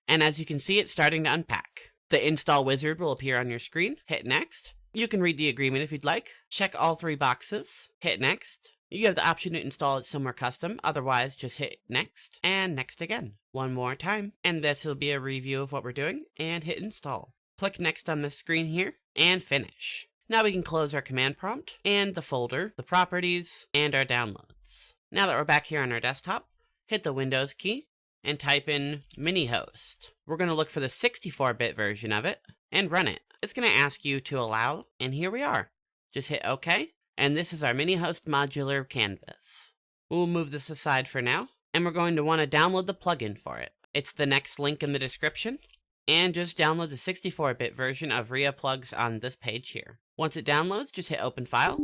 and as you can see, it's starting to unpack. The install wizard will appear on your screen. Hit next. You can read the agreement if you'd like. Check all 3 boxes. Hit next. You have the option to install it somewhere custom, otherwise just hit next, and next again. One more time, and this will be a review of what we're doing, and hit install. Click next on this screen here, and finish. Now we can close our command prompt, and the folder, the properties, and our downloads. Now that we're back here on our desktop, hit the Windows key, and type in Mini-Host. We're going to look for the 64-bit version of it, and run it. It's going to ask you to allow, and here we are. Just hit OK. And this is our Mini-Host Modular canvas. We'll move this aside for now, and we're going to want to download the plugin for it. It's the next link in the description, and just download the 64-bit version of RIA plugs on this page here. Once it downloads, just hit Open File,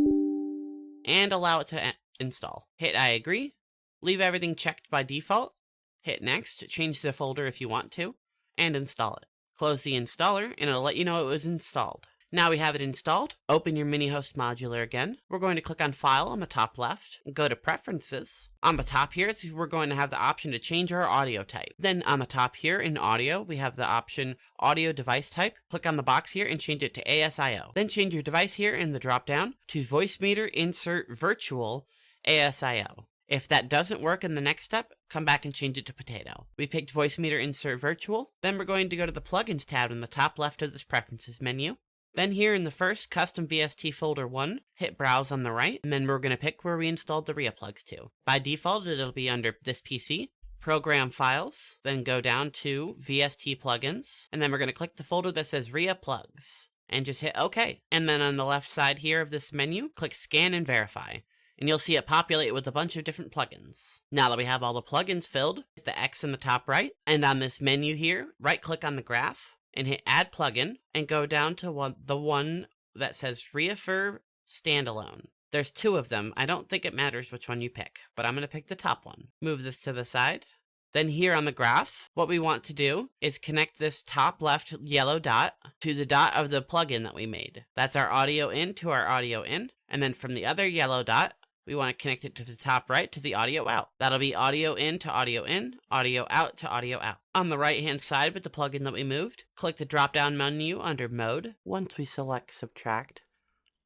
and allow it to install. Hit I agree, leave everything checked by default, hit Next, change the folder if you want to, and install it. Close the installer, and it'll let you know it was installed. Now we have it installed. Open your mini-host modular again. We're going to click on File on the top left, go to Preferences. On the top here, we're going to have the option to change our audio type. Then on the top here in Audio, we have the option Audio Device Type. Click on the box here and change it to ASIO. Then change your device here in the drop-down to Voicemeeter Insert Virtual ASIO. If that doesn't work in the next step, come back and change it to Potato. We picked Voicemeeter Insert Virtual. Then we're going to go to the Plugins tab in the top left of this Preferences menu. Then here in the first Custom VST Folder 1, hit Browse on the right, and then we're going to pick where we installed the RIA plugs to. By default, it'll be under this PC, Program Files, then go down to VST Plugins, and then we're going to click the folder that says RIA Plugs, and just hit OK. And then on the left side here of this menu, click Scan and Verify. And you'll see it populate with a bunch of different plugins. Now that we have all the plugins filled, hit the X in the top right, and on this menu here, right-click on the graph, and hit Add Plugin, and go down to the one that says Reaffirm Standalone. There's two of them. I don't think it matters which one you pick, but I'm going to pick the top one. Move this to the side. Then here on the graph, what we want to do is connect this top left yellow dot to the dot of the plugin that we made. That's our audio in to our audio in, and then from the other yellow dot, we want to connect it to the top right to the audio out. That'll be audio in to audio in, audio out to audio out. On the right hand side with the plugin that we moved, click the drop down menu under Mode. Once we select Subtract,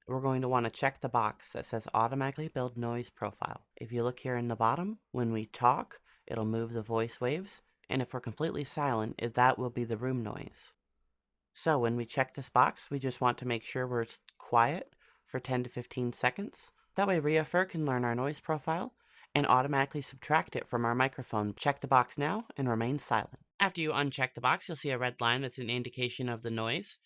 we're going to want to check the box that says Automatically Build Noise Profile. If you look here in the bottom, when we talk, it'll move the voice waves, and if we're completely silent, that will be the room noise. So when we check this box, we just want to make sure we're quiet for 10 to 15 seconds. That way Reaffirm can learn our noise profile and automatically subtract it from our microphone. Check the box now and remain silent. After you uncheck the box, you'll see a red line that's an indication of the noise,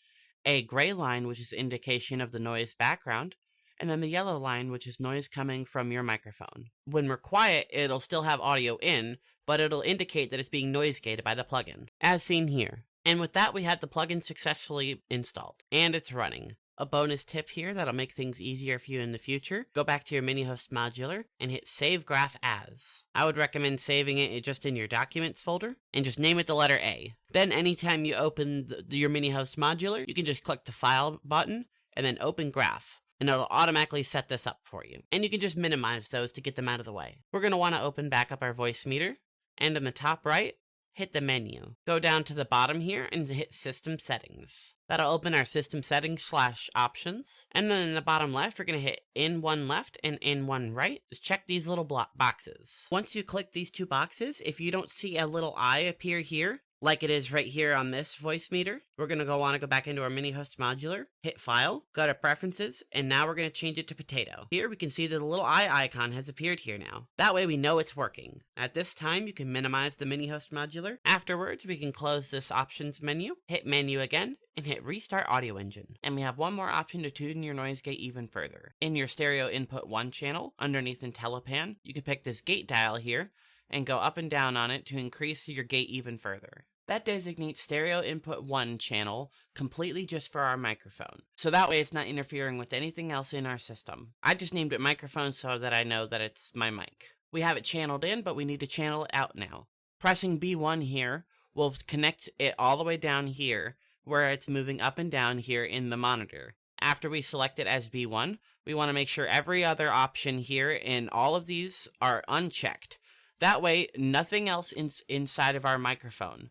a gray line which is indication of the noise background, and then the yellow line which is noise coming from your microphone. When we're quiet, it'll still have audio in, but it'll indicate that it's being noise gated by the plugin, as seen here. And with that, we have the plugin successfully installed, and it's running. A bonus tip here that'll make things easier for you in the future, go back to your mini-host modular and hit Save Graph As. I would recommend saving it just in your Documents folder and just name it the letter A. Then anytime you open your mini-host modular, you can just click the File button and then Open Graph, and it'll automatically set this up for you. And you can just minimize those to get them out of the way. We're going to want to open back up our Voicemeeter, and in the top right, hit the menu. Go down to the bottom here and hit System Settings. That'll open our System Settings / Options. And then in the bottom left, we're going to hit In One Left and In One Right. Just check these little boxes. Once you click these two boxes, if you don't see a little eye appear here, like it is right here on this Voicemeeter, we're going to want to go back into our mini-host modular, hit File, go to Preferences, and now we're going to change it to Potato. Here we can see that the little eye icon has appeared here now. That way we know it's working. At this time, you can minimize the mini-host modular. Afterwards, we can close this Options menu, hit Menu again, and hit Restart Audio Engine. And we have one more option to tune your noise gate even further. In your Stereo Input 1 channel, underneath IntelliPan, you can pick this gate dial here, and go up and down on it to increase your gate even further. That designates Stereo Input 1 channel completely just for our microphone. So that way it's not interfering with anything else in our system. I just named it microphone so that I know that it's my mic. We have it channeled in, but we need to channel it out now. Pressing B1 here will connect it all the way down here where it's moving up and down here in the monitor. After we select it as B1, we want to make sure every other option here in all of these are unchecked. That way, nothing else inside of our microphone.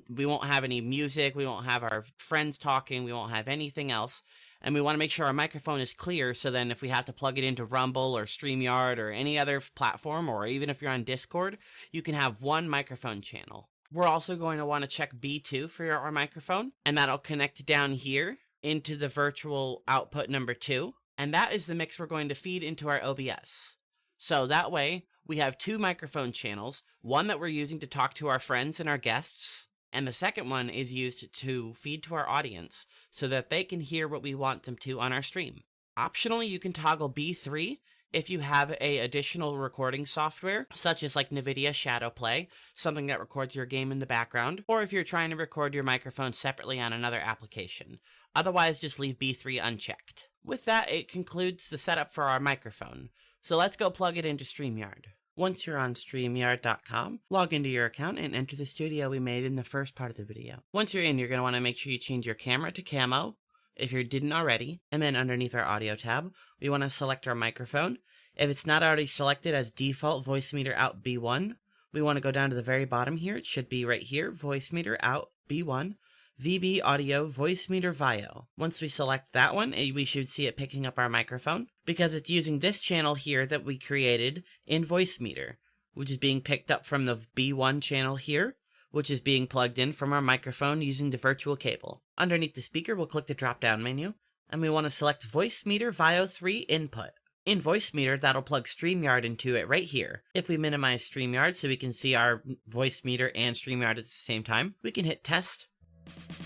We won't have any music, we won't have our friends talking, we won't have anything else. And we want to make sure our microphone is clear, so then if we have to plug it into Rumble or Streamyard or any other platform, or even if you're on Discord, you can have one microphone channel. We're also going to want to check B2 for our microphone, and that'll connect down here into the virtual output number 2. And that is the mix we're going to feed into our OBS. So that way, we have 2 microphone channels, one that we're using to talk to our friends and our guests, and the second one is used to feed to our audience so that they can hear what we want them to on our stream. Optionally, you can toggle B3 if you have a additional recording software, such as like NVIDIA Shadowplay, something that records your game in the background, or if you're trying to record your microphone separately on another application. Otherwise, just leave B3 unchecked. With that, it concludes the setup for our microphone. So let's go plug it into Streamyard. Once you're on StreamYard.com, log into your account and enter the studio we made in the first part of the video. Once you're in, you're going to want to make sure you change your camera to camo, if you didn't already, and then underneath our audio tab, we want to select our microphone. If it's not already selected as default Voicemeeter out B1, we want to go down to the very bottom here. It should be right here, Voicemeeter out B1, VB audio Voicemeeter VIO. Once we select that one, we should see it picking up our microphone because it's using this channel here that we created in Voicemeeter, which is being picked up from the B1 channel here, which is being plugged in from our microphone using the virtual cable. Underneath the speaker, we'll click the drop-down menu, and we want to select Voicemeeter VIO 3 input. In Voicemeeter, that'll plug Streamyard into it right here. If we minimize Streamyard so we can see our Voicemeter and Streamyard at the same time, we can hit test,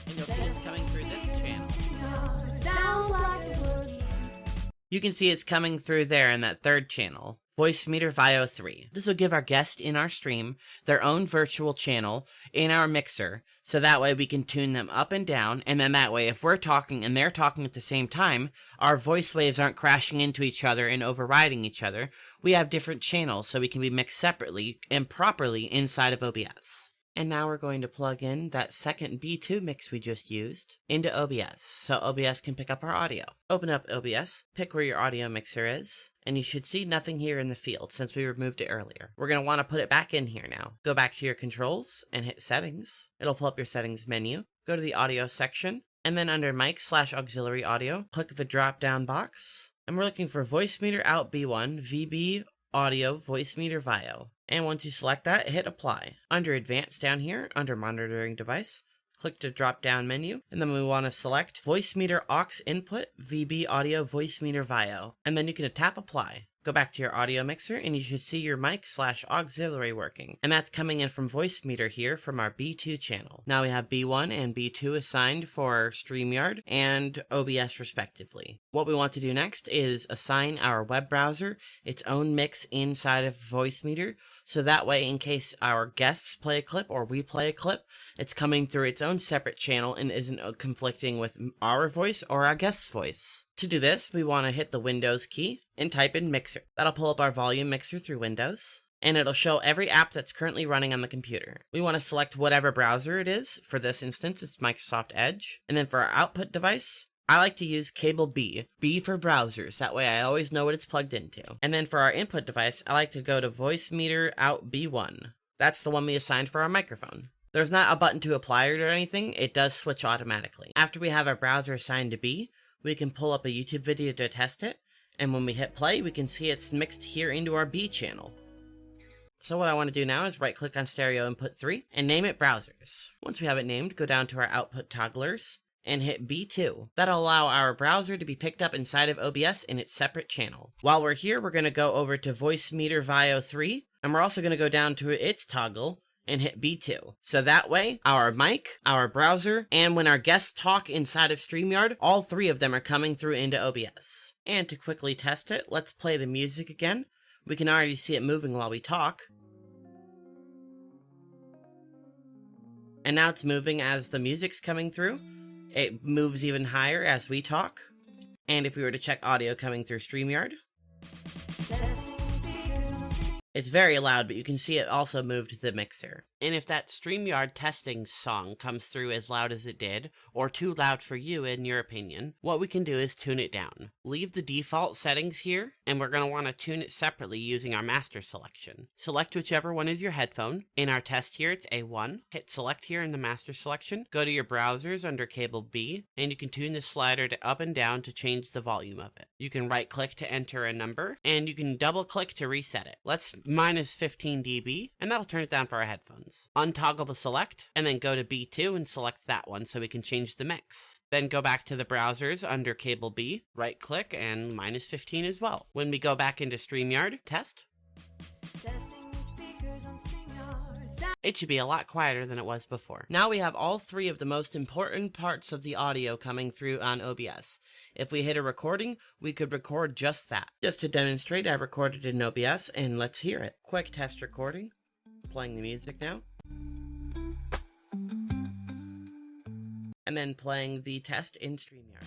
and you'll see it's coming through this channel. You can see it's coming through there in that third channel, Voicemeeter VIO 3. This will give our guest in our stream their own virtual channel in our mixer, so that way we can tune them up and down, and then that way if we're talking and they're talking at the same time, our voice waves aren't crashing into each other and overriding each other. We have different channels, so we can be mixed separately and properly inside of OBS. And now we're going to plug in that second B2 mix we just used into OBS, so OBS can pick up our audio. Open up OBS, pick where your audio mixer is, and you should see nothing here in the field since we removed it earlier. We're going to want to put it back in here now. Go back to your controls and hit settings. It'll pull up your settings menu. Go to the audio section, and then under mic/auxiliary audio, click the drop down box. And we're looking for Voicemeter out B1, VB audio Voicemeter VIO. And once you select that, hit apply. Under advanced down here, under monitoring device, click the drop down menu, and then we want to select Voicemeter aux input VB audio Voicemeter VIO. And then you can tap apply. Go back to your audio mixer and you should see your mic/auxiliary working. And that's coming in from Voicemeter here from our B2 channel. Now we have B1 and B2 assigned for Streamyard and OBS respectively. What we want to do next is assign our web browser its own mix inside of Voicemeter, so that way in case our guests play a clip or we play a clip, it's coming through its own separate channel and isn't conflicting with our voice or our guest's voice. To do this, we want to hit the Windows key and type in Mixer. That'll pull up our volume mixer through Windows, and it'll show every app that's currently running on the computer. We want to select whatever browser it is. For this instance, it's Microsoft Edge. And then for our output device, I like to use cable B. B for browsers, that way I always know what it's plugged into. And then for our input device, I like to go to Voicemeter out B1. That's the one we assigned for our microphone. There's not a button to apply it or anything, it does switch automatically. After we have our browser assigned to B, we can pull up a YouTube video to test it, and when we hit play, we can see it's mixed here into our B channel. So what I want to do now is right click on stereo input 3 and name it browsers. Once we have it named, go down to our output togglers and hit B2. That'll allow our browser to be picked up inside of OBS in its separate channel. While we're here, we're going to go over to Voicemeter VIO 3, and we're also going to go down to its toggle and hit B2. So that way, our mic, our browser, and when our guests talk inside of StreamYard, all three of them are coming through into OBS. And to quickly test it, let's play the music again. We can already see it moving while we talk. And now it's moving as the music's coming through. It moves even higher as we talk. And if we were to check audio coming through StreamYard, it's very loud, but you can see it also moved the mixer. And if that StreamYard testing song comes through as loud as it did, or too loud for you in your opinion, what we can do is tune it down. Leave the default settings here, and we're going to want to tune it separately using our master selection. Select whichever one is your headphone. In our test here, it's A1. Hit select here in the master selection. Go to your browsers under cable B, and you can tune the slider to up and down to change the volume of it. You can right click to enter a number, and you can double click to reset it. Let's minus 15 dB, and that'll turn it down for our headphones. Untoggle the select, and then go to B2 and select that one so we can change the mix. Then go back to the browsers under cable B, right click, and minus 15 as well. When we go back into StreamYard, test. It should be a lot quieter than it was before. Now we have all three of the most important parts of the audio coming through on OBS. If we hit a recording, we could record just that. Just to demonstrate, I recorded in OBS, and let's hear it. Quick test recording. Playing the music now. And then playing the test in StreamYard.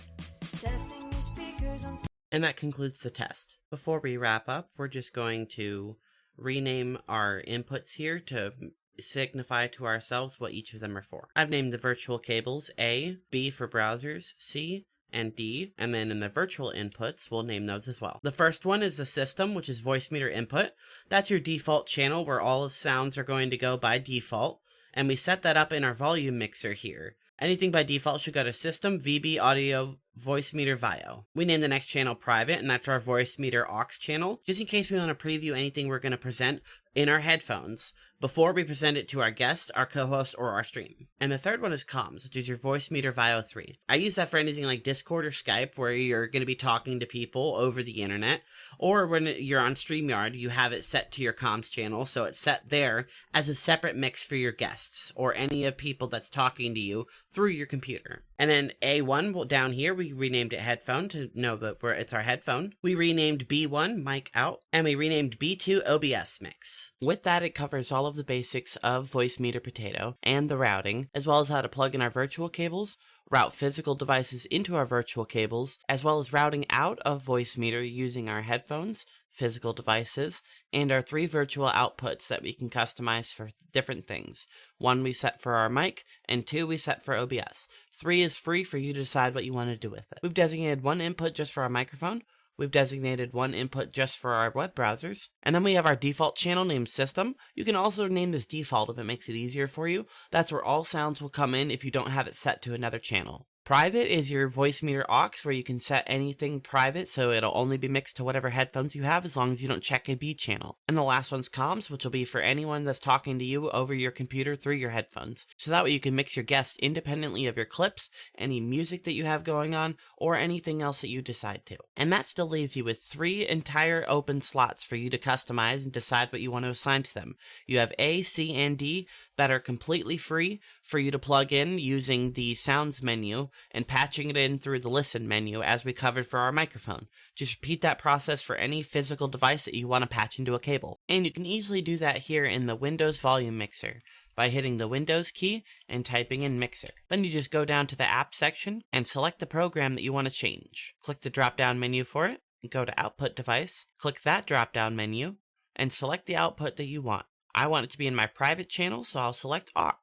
And that concludes the test. Before we wrap up, we're just going to rename our inputs here to signify to ourselves what each of them are for. I've named the virtual cables A, B for browsers, C, and D, and then in the virtual inputs, we'll name those as well. The first one is the system, which is Voicemeeter input. That's your default channel where all of sounds are going to go by default, and we set that up in our volume mixer here. Anything by default should go to System, VB, Audio, Voicemeeter, VIO. We name the next channel Private, and that's our Voicemeeter aux channel, just in case we want to preview anything we're going to present in our headphones before we present it to our guest, our co-host, or our stream. And the third one is comms, which is your Voicemeeter VIO 3. I use that for anything like Discord or Skype, where you're going to be talking to people over the internet, or when you're on Streamyard, you have it set to your comms channel, so it's set there as a separate mix for your guests, or any of people that's talking to you through your computer. And then A1, down here, we renamed it headphone to know that it's our headphone. We renamed B1 mic out, and we renamed B2 OBS mix. With that, it covers all of the basics of Voicemeeter Potato and the routing, as well as how to plug in our virtual cables, route physical devices into our virtual cables, as well as routing out of Voicemeeter using our headphones, physical devices, and our 3 virtual outputs that we can customize for different things. 1 we set for our mic, and 2 we set for OBS. 3 is free for you to decide what you want to do with it. We've designated 1 input just for our microphone. We've designated 1 input just for our web browsers. And then we have our default channel named System. You can also name this default if it makes it easier for you. That's where all sounds will come in if you don't have it set to another channel. Private is your Voicemeeter aux, where you can set anything private, so it'll only be mixed to whatever headphones you have as long as you don't check a B channel. And the last one's comms, which will be for anyone that's talking to you over your computer through your headphones. So that way you can mix your guests independently of your clips, any music that you have going on, or anything else that you decide to. And that still leaves you with 3 entire open slots for you to customize and decide what you want to assign to them. You have A, C, and D that are completely free for you to plug in using the sounds menu and patching it in through the listen menu as we covered for our microphone. Just repeat that process for any physical device that you want to patch into a cable. And you can easily do that here in the Windows volume mixer by hitting the Windows key and typing in Mixer. Then you just go down to the app section and select the program that you want to change. Click the drop down menu for it, go to Output Device, click that drop down menu, and select the output that you want. I want it to be in my private channel, so I'll select aux.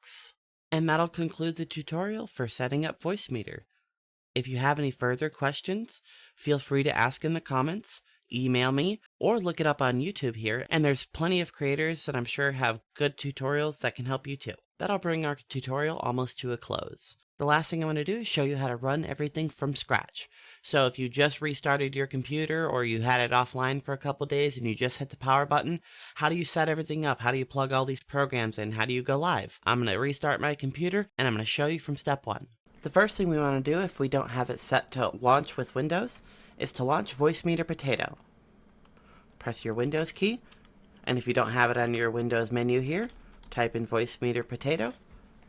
And that'll conclude the tutorial for setting up Voicemeeter. If you have any further questions, feel free to ask in the comments, email me, or look it up on YouTube here, and there's plenty of creators that I'm sure have good tutorials that can help you too. That'll bring our tutorial almost to a close. The last thing I want to do is show you how to run everything from scratch. So if you just restarted your computer or you had it offline for a couple days and you just hit the power button, how do you set everything up? How do you plug all these programs in? How do you go live? I'm going to restart my computer and I'm going to show you from step 1. The first thing we want to do if we don't have it set to launch with Windows is to launch Voicemeeter Potato. Press your Windows key, and if you don't have it on your Windows menu here, type in Voicemeeter Potato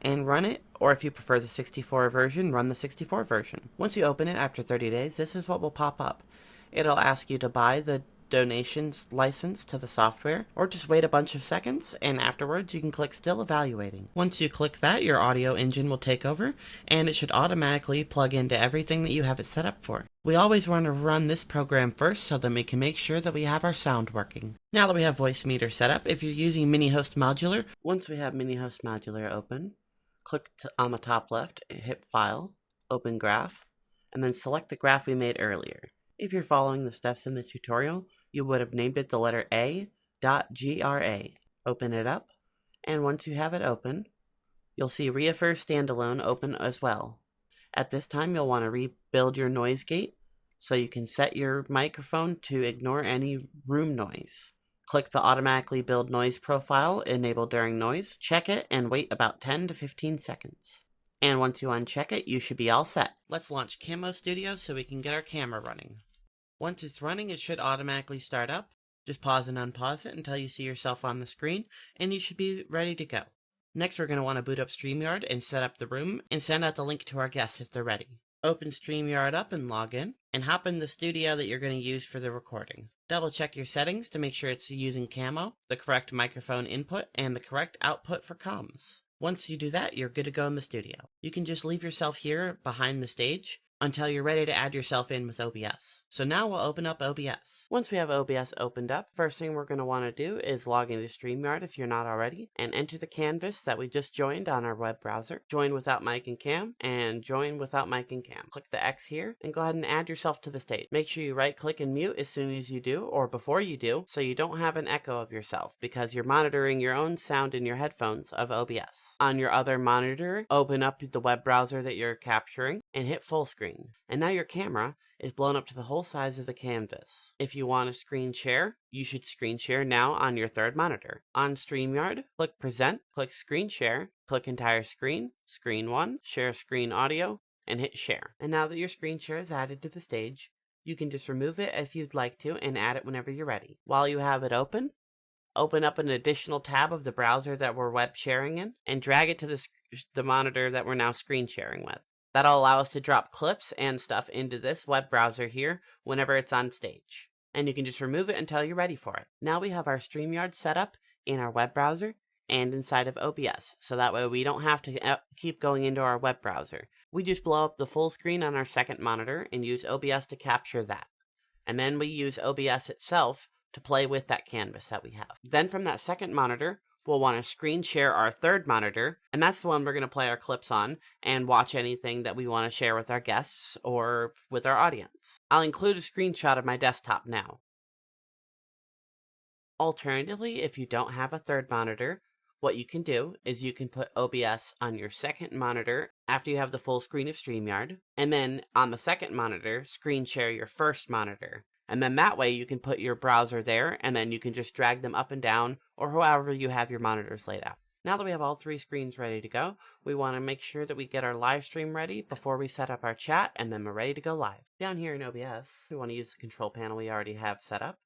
and run it, or if you prefer the 64 version, run the 64 version. Once you open it after 30 days, this is what will pop up. It'll ask you to buy the donations license to the software, or just wait a bunch of seconds, and afterwards you can click Still Evaluating. Once you click that, your audio engine will take over, and it should automatically plug into everything that you have it set up for. We always want to run this program first so that we can make sure that we have our sound working. Now that we have Voicemeeter set up, if you're using Mini-Host Modular, once we have Mini-Host Modular open, click on the top left, hit File, Open Graph, and then select the graph we made earlier. If you're following the steps in the tutorial, you would have named it the letter A.gra. Open it up, and once you have it open, you'll see Reaffir Standalone open as well. At this time, you'll want to rebuild your noise gate so you can set your microphone to ignore any room noise. Click the Automatically Build Noise profile, Enable During Noise, check it, and wait about 10 to 15 seconds. And once you uncheck it, you should be all set. Let's launch Camo Studio so we can get our camera running. Once it's running, it should automatically start up. Just pause and unpause it until you see yourself on the screen, and you should be ready to go. Next, we're going to want to boot up Streamyard and set up the room, and send out the link to our guests if they're ready. Open Streamyard up and log in, and hop in the studio that you're going to use for the recording. Double check your settings to make sure it's using Camo, the correct microphone input, and the correct output for comms. Once you do that, you're good to go in the studio. You can just leave yourself here behind the stage, until you're ready to add yourself in with OBS. So now we'll open up OBS. Once we have OBS opened up, first thing we're going to want to do is log into Streamyard if you're not already, and enter the canvas that we just joined on our web browser. Join without mic and cam, and join without mic and cam. Click the X here, and go ahead and add yourself to the stage. Make sure you right click and mute as soon as you do, or before you do, so you don't have an echo of yourself, because you're monitoring your own sound in your headphones of OBS. On your other monitor, open up the web browser that you're capturing, and hit full screen. And now your camera is blown up to the whole size of the canvas. If you want to screen share, you should screen share now on your third monitor. On StreamYard, click Present, click Screen Share, click Entire Screen, Screen 1, Share Screen Audio, and hit Share. And now that your screen share is added to the stage, you can just remove it if you'd like to and add it whenever you're ready. While you have it open up an additional tab of the browser that we're web sharing in, and drag it to the monitor that we're now screen sharing with. That'll allow us to drop clips and stuff into this web browser here whenever it's on stage. And you can just remove it until you're ready for it. Now we have our StreamYard set up in our web browser and inside of OBS. So that way we don't have to keep going into our web browser. We just blow up the full screen on our second monitor and use OBS to capture that. And then we use OBS itself to play with that canvas that we have. Then from that second monitor, we'll want to screen share our third monitor, and that's the one we're going to play our clips on and watch anything that we want to share with our guests or with our audience. I'll include a screenshot of my desktop now. Alternatively, if you don't have a third monitor, what you can do is you can put OBS on your second monitor after you have the full screen of StreamYard, and then on the second monitor, screen share your first monitor. And then that way you can put your browser there, and then you can just drag them up and down, or however you have your monitors laid out. Now that we have all three screens ready to go, we want to make sure that we get our live stream ready before we set up our chat, and then we're ready to go live. Down here in OBS, we want to use the control panel we already have set up.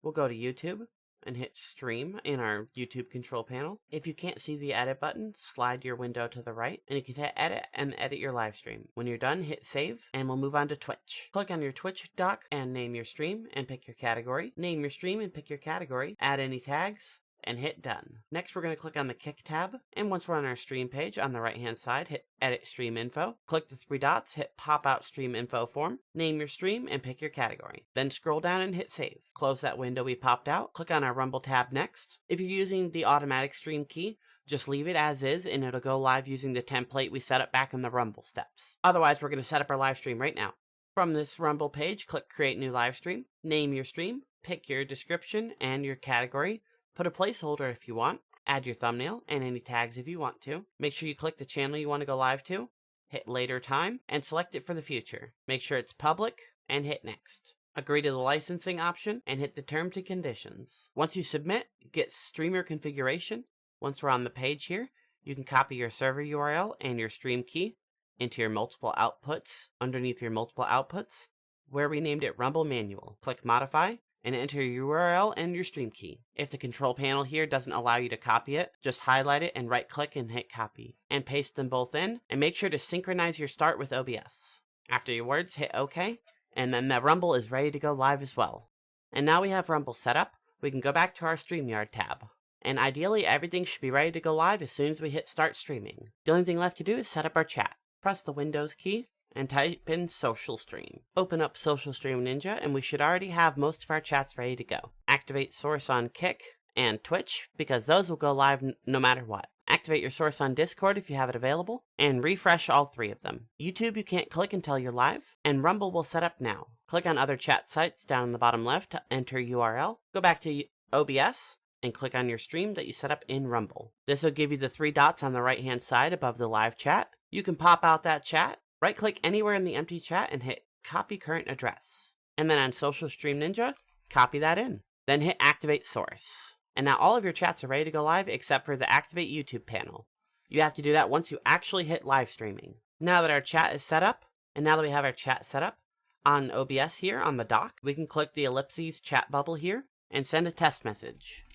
We'll go to YouTube and hit Stream in our YouTube control panel. If you can't see the edit button, slide your window to the right, and you can hit edit and edit your live stream. When you're done, hit save, and we'll move on to Twitch. Click on your Twitch dock and name your stream and pick your category. Name your stream and pick your category. Add any tags, and hit done. Next, we're going to click on the Kick tab, and once we're on our stream page, on the right hand side, hit Edit Stream Info. Click the three dots, hit Pop Out Stream Info form, name your stream, and pick your category. Then scroll down and hit Save. Close that window we popped out. Click on our Rumble tab next. If you're using the automatic stream key, just leave it as is, and it'll go live using the template we set up back in the Rumble steps. Otherwise, we're going to set up our live stream right now. From this Rumble page, click Create New Live Stream, name your stream, pick your description and your category. Put a placeholder if you want, add your thumbnail and any tags if you want to. Make sure you click the channel you want to go live to, hit later time, and select it for the future. Make sure it's public, and hit next. Agree to the licensing option, and hit the terms and conditions. Once you submit, get streamer configuration. Once we're on the page here, you can copy your server URL and your stream key into your multiple outputs underneath your multiple outputs, where we named it Rumble Manual. Click Modify, and enter your URL and your stream key. If the control panel here doesn't allow you to copy it, just highlight it and right click and hit copy. And paste them both in, and make sure to synchronize your start with OBS. After your words, hit OK, and then the Rumble is ready to go live as well. And now we have Rumble set up, we can go back to our StreamYard tab. And ideally everything should be ready to go live as soon as we hit start streaming. The only thing left to do is set up our chat. Press the Windows key, and type in Social Stream. Open up Social Stream Ninja, and we should already have most of our chats ready to go. Activate source on Kick and Twitch, because those will go live no matter what. Activate your source on Discord if you have it available, and refresh all three of them. YouTube you can't click until you're live, and Rumble will set up now. Click on other chat sites down in the bottom left to enter URL. Go back to OBS, and click on your stream that you set up in Rumble. This will give you the three dots on the right hand side above the live chat. You can pop out that chat, right-click anywhere in the empty chat and hit Copy Current Address. And then on Social Stream Ninja, copy that in. Then hit Activate Source. And now all of your chats are ready to go live except for the Activate YouTube panel. You have to do that once you actually hit live streaming. Now that our chat is set up, and now that we have our chat set up, on OBS here on the dock, we can click the ellipses chat bubble here and send a test message.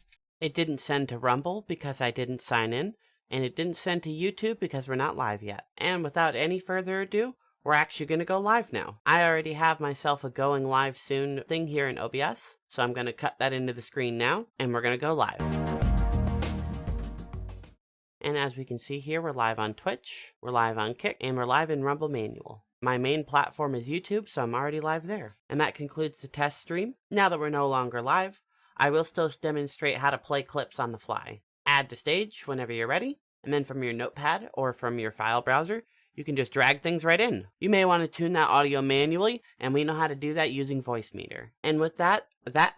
It didn't send to Rumble because I didn't sign in, and it didn't send to YouTube because we're not live yet. And without any further ado, we're actually going to go live now. I already have myself a going live soon thing here in OBS, so I'm going to cut that into the screen now, and we're going to go live. And as we can see here, we're live on Twitch, we're live on Kick, and we're live in Rumble Manual. My main platform is YouTube, so I'm already live there. And that concludes the test stream. Now that we're no longer live, I will still demonstrate how to play clips on the fly. Add to stage whenever you're ready, and then from your notepad or from your file browser, you can just drag things right in. You may want to tune that audio manually, and we know how to do that using Voicemeeter. And with that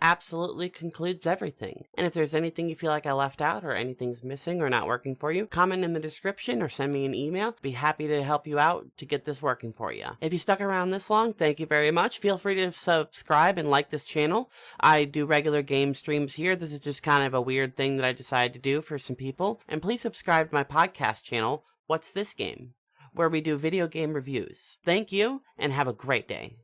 absolutely concludes everything. And if there's anything you feel like I left out or anything's missing or not working for you, comment in the description or send me an email. Be happy to help you out to get this working for you. If you stuck around this long, thank you very much. Feel free to subscribe and like this channel. I do regular game streams here. This is just kind of a weird thing that I decided to do for some people. And please subscribe to my podcast channel, What's This Game?, where we do video game reviews. Thank you, and have a great day.